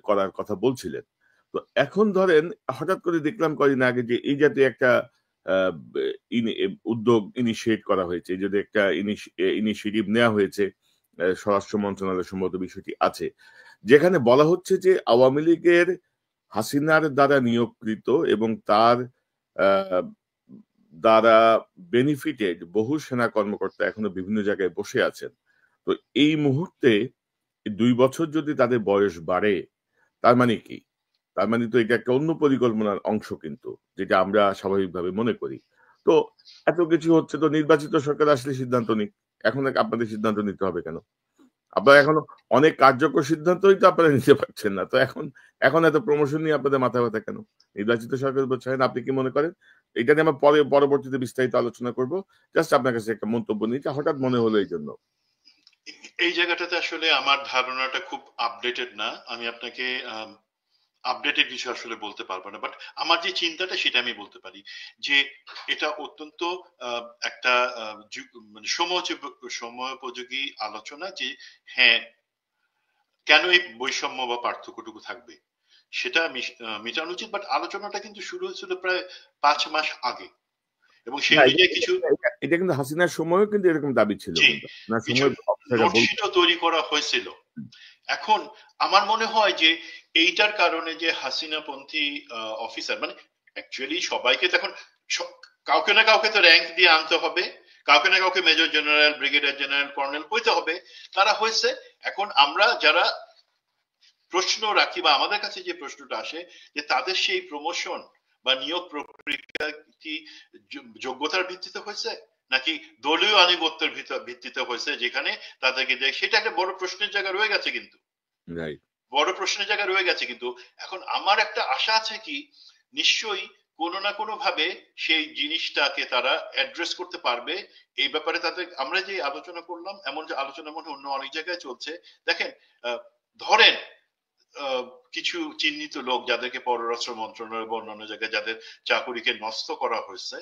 করার কথা বলছিলেন। তো এখন ধরেন হঠাৎ করে দেখলাম কদিন আগে যে এই জাতীয় একটা আহ, উদ্যোগ ইনিশিয়েট করা হয়েছে, এই যদি একটা ইনিশিয়েটিভ নেওয়া হয়েছে স্বরাষ্ট্র মন্ত্রণালয় সম্ভবত বিষয়টি আছে, যেখানে বলা হচ্ছে যে আওয়ামী লীগের হাসিনার দ্বারা নিয়োগকৃত এবং তার আহ, দ্বারা বেনিফিটেড বহু সেনা কর্মকর্তা এখনো বিভিন্ন জায়গায় বসে আছেন। তো এই মুহূর্তে 2 বছর যদি তাদের বয়স বাড়ে, তার মানে কি? তার মানে তো এটা একটা অন্য পরিকল্পনার অংশ কিন্তু, যেটা আমরা স্বাভাবিকভাবে মনে করি। তো এত কিছু হচ্ছে, তো নির্বাচিত সরকার আসলে সিদ্ধান্ত নিক। এখন আপনাদের সিদ্ধান্ত নিতে হবে কেন? আপনারা এখনো অনেক কার্যকর সিদ্ধান্তই তো আপনারা নিতে পারছেন না। তো এখন এখন এত প্রমোশন নিয়ে আপনাদের মাথা ব্যথা কেন? নির্বাচিত সরকার বলছেন, আপনি কি মনে করেন? এটা নিয়ে আমরা পরবর্তীতে বিস্তারিত আলোচনা করব। জাস্ট আপনার কাছে একটা মন্তব্য নিতে হঠাৎ মনে হলো এই জন্য। এই জায়গাটাতে আসলে আমার ধারণাটা খুব আপডেটেড না, আমি আপনাকে আপডেটেড কিছু আসলে বলতে পারবো না, বাট আমার যে চিন্তাটা সেটা আমি বলতে পারি যে এটা অত্যন্ত একটা মানে সময়োপযোগী আলোচনা যে হ্যাঁ, কেন এই বৈষম্য বা পার্থক্যটুকু থাকবে সেটা মেটানো উচিত। বাট আলোচনাটা কিন্তু শুরু হয়েছিল প্রায় 5 মাস আগে, এবং সেই না, অনুযায়ী কিছু এটা কিন্তু হাসিনার সময়ও কিন্তু এরকম দাবি ছিল, কিন্তু না কিছু সময় অফিসাররা নোটশিটও তৈরি করা হয়েছিল। এখন আমার মনে হয় যে এইটার কারণে যে হাসিনাপন্থী অফিসার, মানে অ্যাকচুয়ালি সবাইকে তো এখন কাউকে না কাউকে তো র্যাঙ্ক দিয়ে আনতে হবে, কাউকে না কাউকে major general, brigadier general, colonel হইতে হবে, তারা হয়েছে। এখন আমরা যারা প্রশ্ন রাখি বা আমাদের কাছে যে প্রশ্নটা আসে যে তাদের সেই প্রমোশন বা নিয়োগ প্রক্রিয়া কি যোগ্যতার ভিত্তিতে হয়েছে নাকি দলীয় আনুগত্যের ভিত্তিতে হয়েছে, যেখানে তাদেরকে সেটা একটা বড় প্রশ্নের জায়গা রয়ে গেছে কিন্তু, বড় প্রশ্নের জায়গা রয়ে গেছে কিন্তু এখন আমার একটা আশা আছে কি নিশ্চয়ই কোনো না কোনো ভাবে সেই জিনিসটাকে তারা অ্যাড্রেস করতে পারবে। এই ব্যাপারে তাদের আমরা যে আলোচনা করলাম, এমন যে আলোচনা মনে অন্য অনেক জায়গায় চলছে। দেখেন, ধরেন কিছু চিহ্নিত লোক যাদেরকে পররাষ্ট্র মন্ত্রণালয় বা অন্যান্য জায়গায় যাদের চাকুরিকে নষ্ট করা হয়েছে,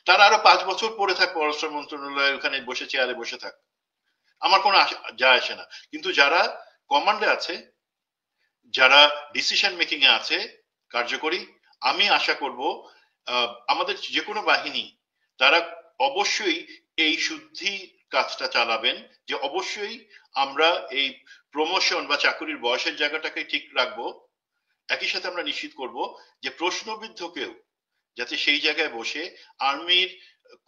তারা আরো 5 বছর পরে থাক পররাষ্ট্র মন্ত্রণালয় ওখানে বসে চেয়ারে বসে থাক, আমার কোনো যায় আসে না। কিন্তু যারা কমান্ডে আছে, যারা ডিসিশন মেকিং এ আছে কার্যকরী, আমি আশা করব আমাদের যে কোনো বাহিনী তারা অবশ্যই এই শুদ্ধি কাজটা চালাবেন, যে অবশ্যই আমরা এই প্রমোশন বা চাকরির বয়সের জায়গাটাকে ঠিক রাখবো। একই সাথে আমরা নিশ্চিত করব যে প্রশ্নবিদ্ধ কেউ যাতে সেই জায়গায় বসে আর্মির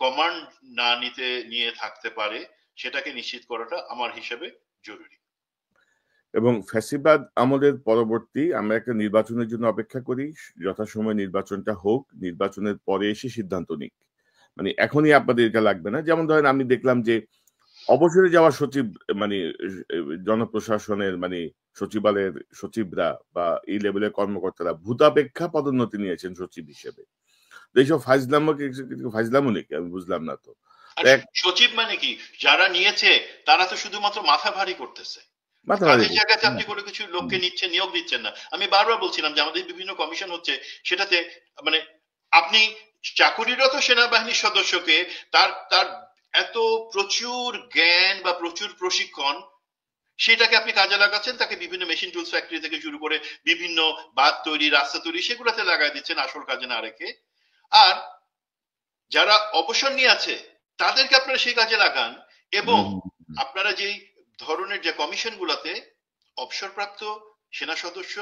কমান্ড না নিয়ে থাকতে পারে, সেটাকে নিশ্চিত করাটা আমার হিসেবে জরুরি। এবং ফ্যাসিবাদ আমলের পরবর্তী আমরা একটা নির্বাচনের জন্য অপেক্ষা করি, যথাসময়ে নির্বাচনটা হোক, নির্বাচনের পরে এসে সিদ্ধান্ত নিক। মানে এখনই আপনাদের এটা লাগবে না। যেমন ধরেন আমি দেখলাম যে অবসরে যাওয়া সচিব, মানে জনপ্রশাসনের মানে সচিবালয়ের সচিবরা বা এই লেভেলের কর্মকর্তারা ভূতাপেক্ষা পদোন্নতি নিয়েছেন সচিব হিসেবে। এইসব ফাইজলামও নাকি আমি বুঝলাম না। তো সচিব মানে কি, যারা নিয়েছে তারা তো শুধুমাত্র মাথা ভারী করতেছে, কাজের জায়গাতে আপনি কোনো কিছু লোককে নিচ্ছেন, নিয়োগ দিচ্ছেন না। আমি বারবার বলছিলাম যে আমাদের বিভিন্ন কমিশন হচ্ছে, সেটাতে মানে আপনি চাকুরিরত সেনাবাহিনীর সদস্যকে তার তার এত প্রচুর জ্ঞান বা প্রচুর প্রশিক্ষণ, সেটাকে আপনি কাজে লাগাচ্ছেন, তাকে বিভিন্ন মেশিন টুলস ফ্যাক্টরি থেকে শুরু করে বিভিন্ন বাঁধ তৈরি, রাস্তা তৈরি, সেগুলোতে লাগাই দিচ্ছেন আসল কাজে না রেখে। আর যারা অবসর নিয়ে আছে তাদেরকে আপনারা সেই কাজে লাগান, এবং আপনারা যেই ধরনের যে কমিশন গুলাতে অবসরপ্রাপ্ত সেনা সদস্য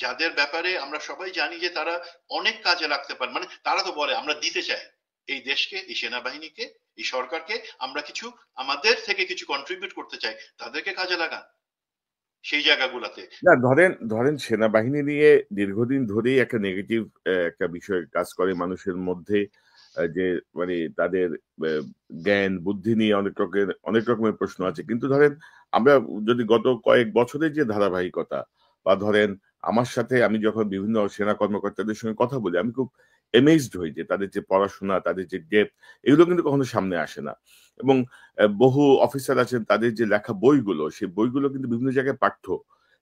যাদের ব্যাপারে আমরা সবাই জানি যে তারা অনেক কাজে লাগতে পারে, মানে তারা তো বলে আমরা দিতে চাই এই দেশকে, এই সেনাবাহিনীকে, এই সরকারকে, আমরা কিছু আমাদের থেকে কিছু কন্ট্রিবিউট করতে চাই, তাদেরকে কাজে লাগান সেই জায়গাগুলোতে। না, ধরেন সেনাবাহিনী নিয়ে দীর্ঘদিন ধরেই একটা নেগেটিভ একটা বিষয় কাজ করে মানুষের মধ্যে, যে মানে তাদের জ্ঞান বুদ্ধি নিয়ে অনেক রকমের প্রশ্ন আছে, কিন্তু ধরেন আমরা যদি গত কয়েক বছরের যে ধারাবাহিকতা, বা ধরেন আমার সাথে আমি যখন বিভিন্ন সেনা কর্মকর্তাদের সঙ্গে কথা বলি, আমি খুব এমেজড হই যে তাদের যে পড়াশোনা, তাদের যে ডেপথ, এগুলো কিন্তু কখনো সামনে আসে না। এবং বহু অফিসার আছেন, তাদের যে লেখা বইগুলো, সেই বইগুলো কিন্তু বিভিন্ন জায়গায় পাঠ্য।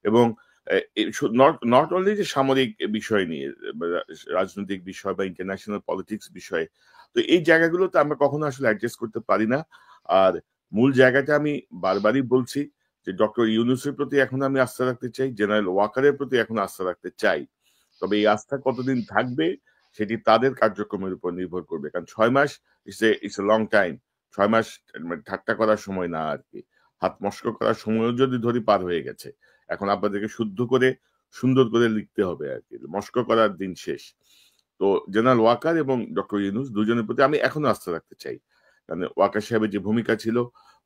এবং নট অনলি যে সামরিক বিষয় নিয়ে, রাজনৈতিক বিষয় বা ইন্টারন্যাশনাল পলিটিক্স বিষয়ে, তো এই জায়গাগুলোতে আমরা কখনো আসলে অ্যাডজাস্ট করতে পারি না। আর মূল জায়গাটা আমি বারবারই বলছি যে ডক্টর ইউনূসের প্রতি এখন আমি আস্থা রাখতে চাই, জেনারেল ওয়াকারের প্রতি এখন আস্থা রাখতে চাই। তবে এই আস্থা কতদিন থাকবে সেটি তাদের কার্যক্রমের উপর নির্ভর করবে, কারণ 6 মাস ইটস এ লং টাইম। 6 মাস মানে ঠাট্টা করার সময় না আর কি, হাত মস্ক করার সময়ও যদি ধরি পার হয়ে গেছে। এখন আপনাদেরকে শুদ্ধ করে সুন্দর করে লিখতে হবে আর কি, মস্ক করার দিন শেষ। তো জেনারেল ওয়াকার এবং ডক্টর ইউনূস দুজনের প্রতি আমি এখনো আস্থা রাখতে চাই, কারণ ওয়াকার সাহেবের যে ভূমিকা ছিল,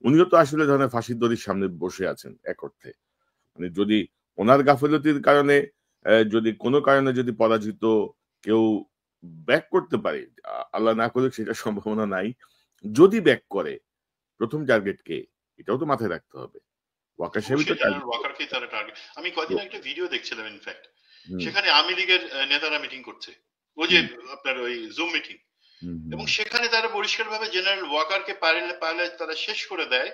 উনিও তো আসলে ধরনের ফাঁসির দড়ির সামনে বসে আছেন এক অর্থে। মানে যদি ওনার গাফিলতির কারণে যদি কোনো কারণে যদি পরাজিত কেউ ব্যাক করতে পারে, আল্লাহ না করুক সেটা সম্ভাবনা নাই, যদি ব্যাক করে প্রথম টার্গেট কে, এটাও তো মাথায় রাখতে হবে। ওয়াকার সাহেবই তো অবশ্যই জেনারেল টার্গেট। ওয়াকারকেই তারা টার্গেট। আমি কদিন একটা ভিডিও দেখছিলাম ইনফ্যাক্ট, হুম সেখানে আওয়ামী লীগের নেতারা মিটিং করছে, ওই যে হুম আপনার ওই জুম মিটিং, হুম এবং হুম। সেখানে তারা পরিষ্কারভাবে জেনারেল ওয়াকারকে পারলে পারলে তারা শেষ করে দেয়।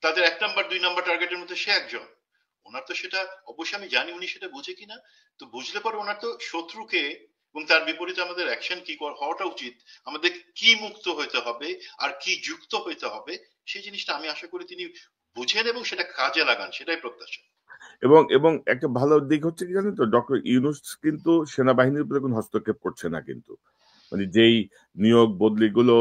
তাদের 1 নাম্বার 2 নাম্বার টার্গেটের মধ্যে সে একজন। ওনার তো সেটা, অবশ্যই আমি জানি উনি সেটা বুঝে কিনা, তো বুঝলে পরে ওনার তো শত্রুকে এবং তার বিপরীতে আমাদের অ্যাকশন কি হওয়াটা উচিত, আমাদের কি মুক্ত হইতে হবে আর কি যুক্ত হইতে হবে, সেই জিনিসটা আমি আশা করি তিনি বুঝেন এবং সেটা কাজে লাগান, সেটাই প্রত্যাশা। এবং এবং একটা ভালো দিক হচ্ছে কি জানেন তো, ডক্টর ইউনূস কিন্তু সেনাবাহিনীর উপরে কোনো হস্তক্ষেপ করছে না কিন্তু। মানে যেই নিয়োগ বদলিগুলো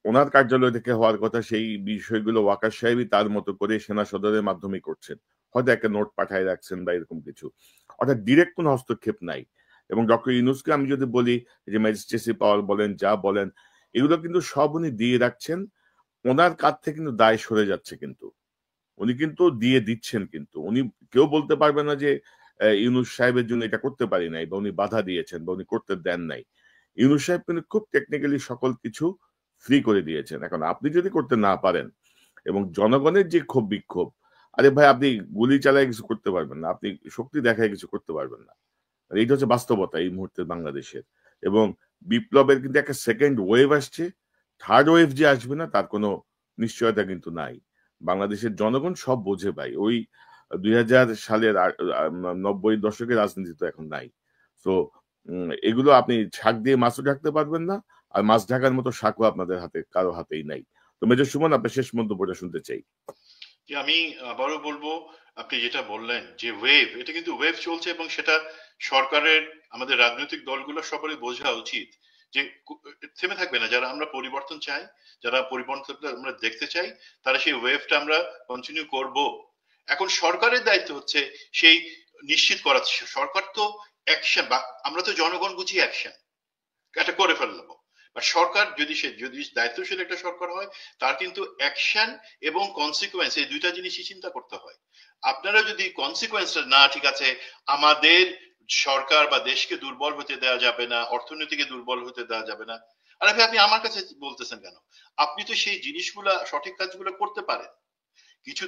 ওনার কার্যালয় থেকে হওয়ার কথা, সেই বিষয়গুলো ওয়াকার সাহেবই তার মতো করে সেনা সদরের মাধ্যমে করছেন। হয়তো একটা নোট পাঠায় রাখছেন বা এরকম কিছু, অর্থাৎ ডিরেক্ট কোনো হস্তক্ষেপ নাই। এবং ডক্টর ইউনূসকে আমি যদি বলি যে ম্যাজিস্ট্রেসি পাওয়ার বলেন, যা বলেন, এগুলো কিন্তু সব উনি দিয়ে রাখছেন। ওনার কাছ থেকে কিন্তু দায় সরে যাচ্ছে, কিন্তু উনি কিন্তু দিয়ে দিচ্ছেন, কিন্তু উনি, কেউ বলতে পারবে না যে ইউনূস সাহেবের জন্য এটা করতে পারি নাই, বা উনি বাধা দিয়েছেন, বা উনি করতে দেন নাই। ইউনূস সাহেব কিন্তু খুব টেকনিক্যালি সকল কিছু ফ্রি করে দিয়েছেন। এখন আপনি যদি করতে না পারেন, এবং জনগণের যে ক্ষোভ বিক্ষোভ, আরে ভাই আপনি গুলি চালায় কিছু করতে পারবেন না, আপনি শক্তি দেখায় কিছু করতে পারবেন না। আর এইটা হচ্ছে বাস্তবতা এই মুহূর্তে বাংলাদেশের। এবং বিপ্লবের কিন্তু একটা সেকেন্ড ওয়েভ আসছে, থার্ড ওয়েভ যে আসবে না তার কোনো নিশ্চয়তা কিন্তু নাই। বাংলাদেশের জনগণ সব বোঝে ভাই, ওই 2000 সালের 90 দশকের রাজনীতি তো এখন নাই। তো এগুলো আপনি শাক দিয়ে মাছও ঢাকতে পারবেন না, আর মাছ ঢাকার মতো শাকও আপনাদের হাতে কারো হাতেই নাই। তো মেজর সুমন, আপনার শেষ মন্তব্যটা শুনতে চাই। যে আমি আবারও বলবো, আপনি যেটা বললেন যে ওয়েভ, এটা কিন্তু ওয়েভ চলছে এবং সেটা সরকারের, আমাদের রাজনৈতিক দলগুলো সবারই বোঝা উচিত যে থেমে থাকবে না। যারা আমরা পরিবর্তন চাই, যারা পরিবর্তনটা আমরা দেখতে চাই, তারা সেই ওয়েভটা আমরা কন্টিনিউ করব। এখন সরকারের দায়িত্ব হচ্ছে সেই নিশ্চিত করা। সরকার তো অ্যাকশন, বা আমরা তো জনগণ বুঝি অ্যাকশন, এটা করে ফেলবো। বা সরকার যদি দায়িত্বশীল একটা সরকার হয়, তার কিন্তু অ্যাকশন এবং কনসিকুয়েন্স, এই দুইটা জিনিসই চিন্তা করতে হয়। আপনারা যদি কনসিকুয়েন্সটা না ঠিক আছে, আমাদের সরকার বা দেশকে দুর্বল হতে দেওয়া যাবে না, অর্থনীতিকে দুর্বল হতে দেওয়া যাবে না, আরে ভাই আপনি আমার কাছে বলতেছেন কেন? আপনি তো সেই জিনিসগুলা, সঠিক কাজগুলো করতে পারেন। কিছু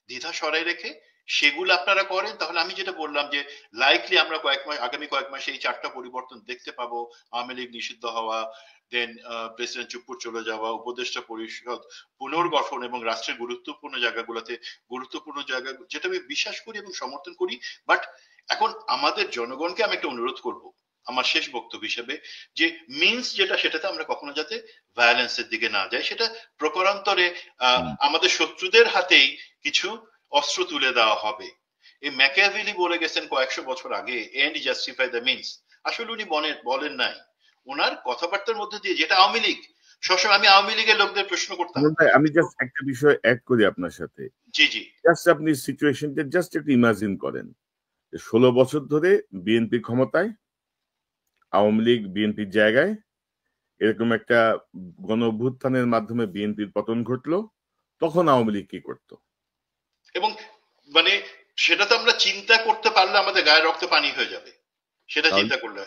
দ্বিধা সরাই রেখে সেগুলো আপনারা করেন, তাহলে আমি যেটা বললাম যে লাইকলি আমরা আগামী কয়েক মাসে এই 4টা পরিবর্তন দেখতে পাবো। আওয়ামী লীগ নিষিদ্ধ হওয়া, দেন প্রেসিডেন্ট চুপ্পুর চলে যাওয়া, উপদেষ্টা পরিষদ পুনর্গঠন, এবং রাষ্ট্রের গুরুত্বপূর্ণ জায়গা, যেটা আমি বিশ্বাস করি এবং সমর্থন করি। বাট এখন আমাদের জনগণকে আমি একটা অনুরোধ করব আমার শেষ বক্তব্য হিসেবে, যে মিনস যেটা, সেটাতে আমরা কখনো যাতে ভায়োলেন্সের দিকে না যাই। সেটা প্রকারান্তরে আমাদের শত্রুদের হাতেই কিছু অস্ত্র তুলে দেওয়া হবে। এই ম্যাকিয়াভেলি বলে গেছেন কয়েকশো বছর আগে, এন্ড জাস্টিফাই দ্য মিনস। আসলে উনি বলেন নাই, ওনার কথাবার্তার মধ্যে দিয়ে, যেটা আওয়ামী লীগ সবসময়, আমি আওয়ামী লীগের লোকদের প্রশ্ন করতাম। সুমন ভাই, আমি জাস্ট একটা বিষয় অ্যাড করি আপনার সাথে। জি জি। জাস্ট আপনি সিচুয়েশনটা জাস্ট একটু ইমাজিন করেন, 16 বছর ধরে বিএনপি ক্ষমতায়, আওয়ামী লীগ বিএনপির জায়গায়, এরকম একটা গণ অভ্যুত্থানের মাধ্যমে বিএনপির পতন ঘটলো, তখন আওয়ামী লীগ কি করতো? এবং মানে সেটা তো আমরা চিন্তা করতে পারলে আমাদের গায়ে রক্ত পানি হয়ে যাবে, সেটা তাহলে চিন্তা করলে।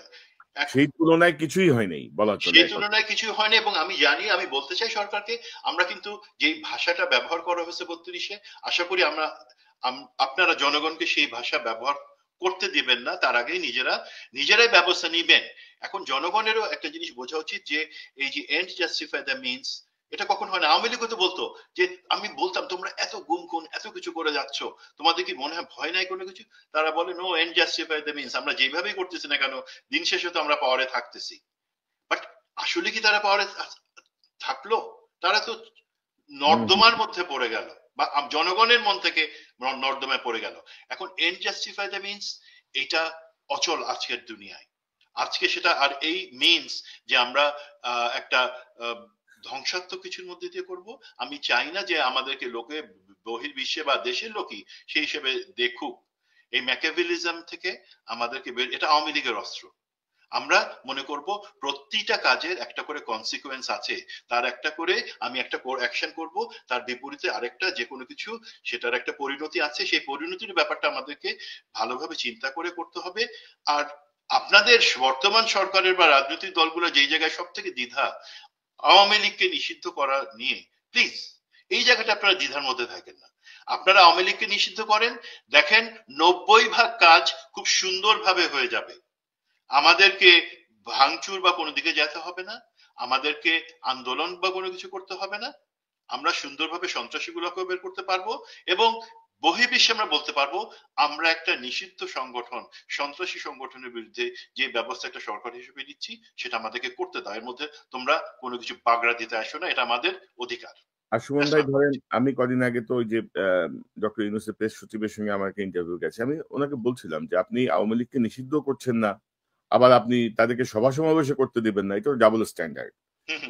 সেই তুলনায় কিছুই হয় নাই বলা চলে। সেই তুলনায় কিছু হয়নি, এবং আমি জানি, আমি বলতে চাই সরকারকে, আমরা কিন্তু যে ভাষাটা ব্যবহার করা হয়েছে 32-এ, আশা করি আপনারা জনগণকে সেই ভাষা ব্যবহার করতে দিবেন না, তার আগেই নিজেরাই ব্যবস্থা নিবেন। এখন জনগণেরও একটা জিনিস বোঝা উচিত যে এই যে এন্ড জাস্টিফাই দ্য মিনস, এটা কখন হয় না। আওয়ামী লীগ তো বলতো যে, আমি বলতাম তোমরা এত গুম খুন এত কিছু করে যাচ্ছ, তোমাদের কি মনে হয় ভয় নাই কোনো কিছু? তারা বলে no end justify the means, আমরা যেভাবেই করতেছি না কেন দিন শেষে তো আমরা পাওয়ারে থাকতেছি। বাট আসলে কি তারা পাওয়ারে থাকলো? তারা তো নর্দমার মধ্যে পড়ে গেল, বা জনগণের মন থেকে নর্দমায় পড়ে গেল। এখন এন্ড জাস্টিফাই দ্য মিনস এটা অচল আজকের দুনিয়ায়। আজকে সেটা আর এই মিনস যে আমরা একটা ধ্বংসাত্মক কিছুর মধ্যে দিয়ে করব, আমি চাই না যে আমাদেরকে লোকে বহির্বিশ্বে বা দেশের লোকই সেই হিসেবে দেখুক। এই ম্যাকিয়াভেলিজম থেকে আমাদেরকে এটা আওয়ামী লীগের অস্ত্র। আমরা মনে করব প্রতিটা কাজের একটা করে কনসিকুয়েন্স আছে, তার একটা করে আমি একটা অ্যাকশন করব, তার বিপরীতে আরেকটা যে কোনো কিছু, সেটার একটা পরিণতি আছে। সেই পরিণতির ব্যাপারটা আমাদেরকে ভালোভাবে চিন্তা করে করতে হবে। আর আপনাদের বর্তমান সরকারের বা রাজনৈতিক দলগুলো যেই জায়গায় সব থেকে দ্বিধা, আওয়ামী লীগকে নিষিদ্ধ করা নিয়ে, প্লিজ এই জায়গাটা আপনারা দ্বিধার মধ্যে থাকেন না। আপনারা আওয়ামী লীগকে নিষিদ্ধ করেন, দেখেন 90% কাজ খুব সুন্দরভাবে হয়ে যাবে। আমাদেরকে ভাঙচুর বা কোনো দিকে যেতে হবে না, আমাদেরকে আন্দোলন বা কোনো কিছু করতে হবে না। আমরা সুন্দরভাবে সন্ত্রাসীগুলোকে বের করতে পারবো, এবং বহির্বিশ্বে আমরা বলতে পারবো আমরা একটা নিষিদ্ধ সংগঠন, সন্ত্রাসী সংগঠনের বিরুদ্ধে যে ব্যবস্থা একটা সরকার হিসেবে নিচ্ছি, সেটা আমাদেরকে করতে দাও। এর মধ্যে তোমরা কোনো কিছু বাগড়া দিতে আসো না, এটা আমাদের অধিকার। আর সুমন ভাই ধরেন, আমি কদিন আগে তো ওই যে ডক্টর ইউনূসের প্রেস সচিবের সঙ্গে আমার একটা ইন্টারভিউ গেছে, আমি ওনাকে বলছিলাম যে আপনি আওয়ামী লীগকে নিষিদ্ধ করছেন না, আবার আপনি তাদেরকে সভা সমাবেশে করতে দিবেন না, এটা ডাবল স্ট্যান্ডার্ড।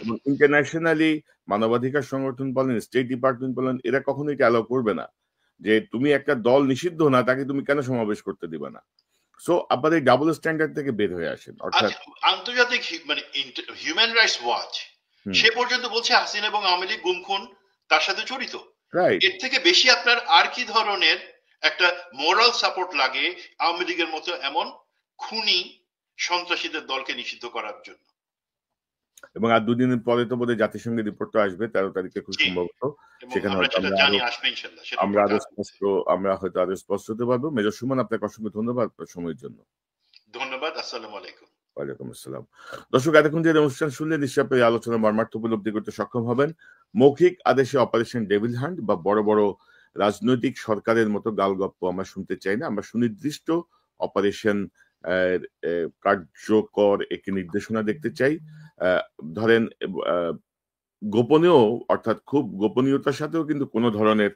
এবং ইন্টারন্যাশনালি মানবাধিকার সংগঠন বলেন, স্টেট ডিপার্টমেন্ট বলেন, এরা কখনোই এটা অ্যালাউ করবে না যে তুমি একটা দল নিষিদ্ধ না তাকে তুমি কেন সমাবেশ করতে দিবে না। সো আপনাদের ডাবল স্ট্যান্ডার্ড থেকে বের হয়ে আসেন। অর্থাৎ আন্তর্জাতিক মানে হিউম্যান রাইটস ওয়াচ সে পর্যন্ত বলছে হাসিনা এবং আওয়ামী লীগ গুম খুন তার সাথে জড়িত। এর থেকে বেশি আপনার আর কি ধরনের একটা মোরাল সাপোর্ট লাগে আওয়ামী লীগের মতো এমন খুনি সন্ত্রাসীদের দলকে নিষিদ্ধ করার জন্য? এবং আর দুদিনের পরে তো বোধহয় জাতিসংঘের রিপোর্টটা আসবে 13 তারিখে খুব সম্ভবত, সেখানে আমরা হয়তো আরো স্পষ্ট হতে পারবো। মেজর সুমন, আপনাকে অসংখ্য ধন্যবাদ সময়ের জন্য। ধন্যবাদ। আসসালামু আলাইকুম। ওয়ালাইকুম আসসালাম। দর্শক, এতক্ষণ যে অনুষ্ঠান শুনলেন, নিশ্চয়ই আপনি আলোচনার মর্মার্থ উপলব্ধি করতে সক্ষম হবেন। মৌখিক আদেশে অপারেশন ডেভিল হান্ট বা বড় বড় রাজনৈতিক সরকারের মতো গালগপ্প আমরা শুনতে চাই না। আমরা সুনির্দিষ্ট অপারেশন কার্যকর একটি নির্দেশনা দেখতে চাই। ধরেন গোপনীয়, অর্থাৎ খুব গোপনীয়তার সাথেও কিন্তু কোনো ধরনের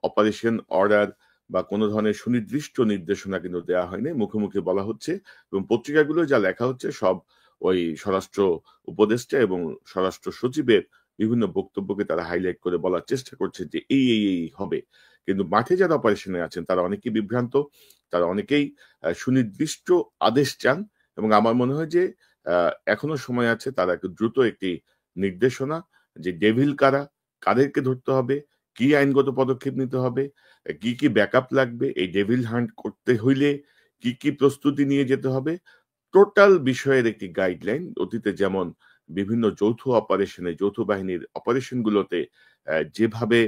অপারেশন অর্ডার বা কোনো ধরনের সুনির্দিষ্ট নির্দেশনা কিন্তু দেওয়া হয়নি, মুখে মুখে বলা হচ্ছে। এবং পত্রিকাগুলো যা লেখা হচ্ছে সব ওই স্বরাষ্ট্র উপদেষ্টা এবং স্বরাষ্ট্র সচিবের বিভিন্ন বক্তব্যকে তারা হাইলাইট করে বলার চেষ্টা করছে যে এই এই এই হবে। কিন্তু মাঠে যারা অপারেশনে আছেন তারা অনেকেই বিভ্রান্ত, তারা অনেকেই সুনির্দিষ্ট আদেশ চান। এবং আমার মনে হয় যে এখনো সময় আছে, তারা একটু দ্রুত একটি নির্দেশনা, যে ডেভিল কারা, কাদেরকে ধরতে হবে, কি আইনগত পদক্ষেপ নিতে হবে, কি কি ব্যাকআপ লাগবে, এই ডেভিল হান্ট করতে হইলে কি কি প্রস্তুতি নিয়ে যেতে হবে, টোটাল বিষয়ের একটি গাইডলাইন। অতীতে যেমন বিভিন্ন যৌথ অপারেশনে, যৌথ বাহিনীর অপারেশনগুলোতে যেভাবে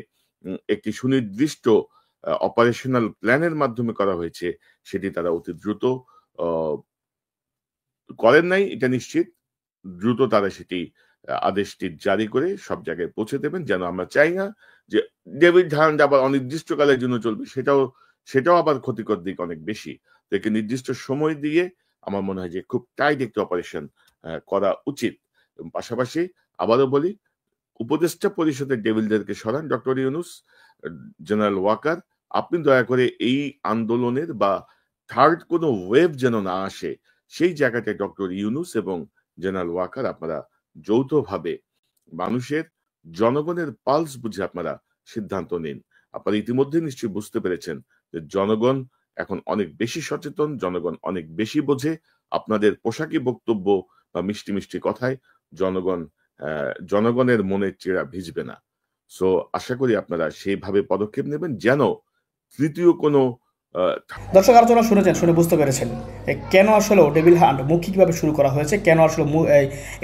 একটি সুনির্দিষ্ট অপারেশনাল প্ল্যানের মাধ্যমে করা হয়েছে, সেটি তারা অতি দ্রুত করেন নাই, এটা নিশ্চিত। দ্রুত তারা সেটি আদেশটি জারি করে সব জায়গায় পৌঁছে দেবেন, যেন আমরা চাই না যে ডেভিড হান্ট আবার অনির্দিষ্টকালের জন্য চলবে, সেটাও আবার ক্ষতিকর দিক অনেক বেশি। তাকে নির্দিষ্ট সময় দিয়ে আমার মনে হয় যে খুব টাইট একটি অপারেশন করা উচিত। পাশাপাশি আবারও বলি, উপদেষ্টা পরিষদের ডেভিলদেরকে সরান ডক্টর ইউনূস, জেনারেল ওয়াকার, আপনি দয়া করে এই আন্দোলনের বা থার্ড কোনো ওয়েভ যেন না আসে, সেই জায়গাটায় ডক্টর ইউনূস এবং জেনারেল ওয়াকার আপনারা যৌথভাবে মানুষের, জনগণের পালস বুঝে আপনারা সিদ্ধান্ত নিন। আপনারা ইতিমধ্যে নিশ্চয়ই বুঝতে পেরেছেন যে জনগণ এখন অনেক বেশি সচেতন, জনগণ অনেক বেশি বোঝে। আপনাদের পোশাকি বক্তব্য বা মিষ্টি মিষ্টি কথায় জনগণের মনের চেরা ভিজবে না। সো আশা করি আপনারা সেইভাবে পদক্ষেপ নেবেন, যেন তৃতীয় কোনো দর্শক আলোচনা শুনেছেন, শুনে বুঝতে পেরেছেন কেন আসলে ডেভিল হান্ট মৌখিকভাবে শুরু করা হয়েছে, কেন আসলে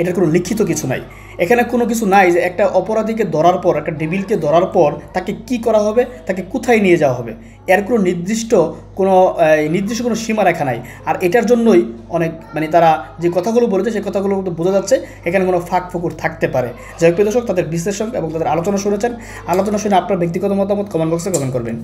এটার কোনো লিখিত কিছু নাই। এখানে কোনো কিছু নাই যে একটা অপরাধীকে ধরার পর, একটা ডেভিলকে ধরার পর তাকে কি করা হবে, তাকে কোথায় নিয়ে যাওয়া হবে, এর কোনো নির্দিষ্ট কোনো সীমারেখা নাই। আর এটার জন্যই অনেক তারা যে কথাগুলো বলেছে সেই কথাগুলো কিন্তু বোঝা যাচ্ছে এখানে কোনো ফাঁক ফোকর থাকতে পারে। যাই হোক প্রিয় দর্শক, তাদের বিশ্লেষণ এবং তাদের আলোচনা শুনেছেন। আলোচনা শুনে আপনার ব্যক্তিগত মতামত কমেন্ট বক্সে কমেন্ট করবেন।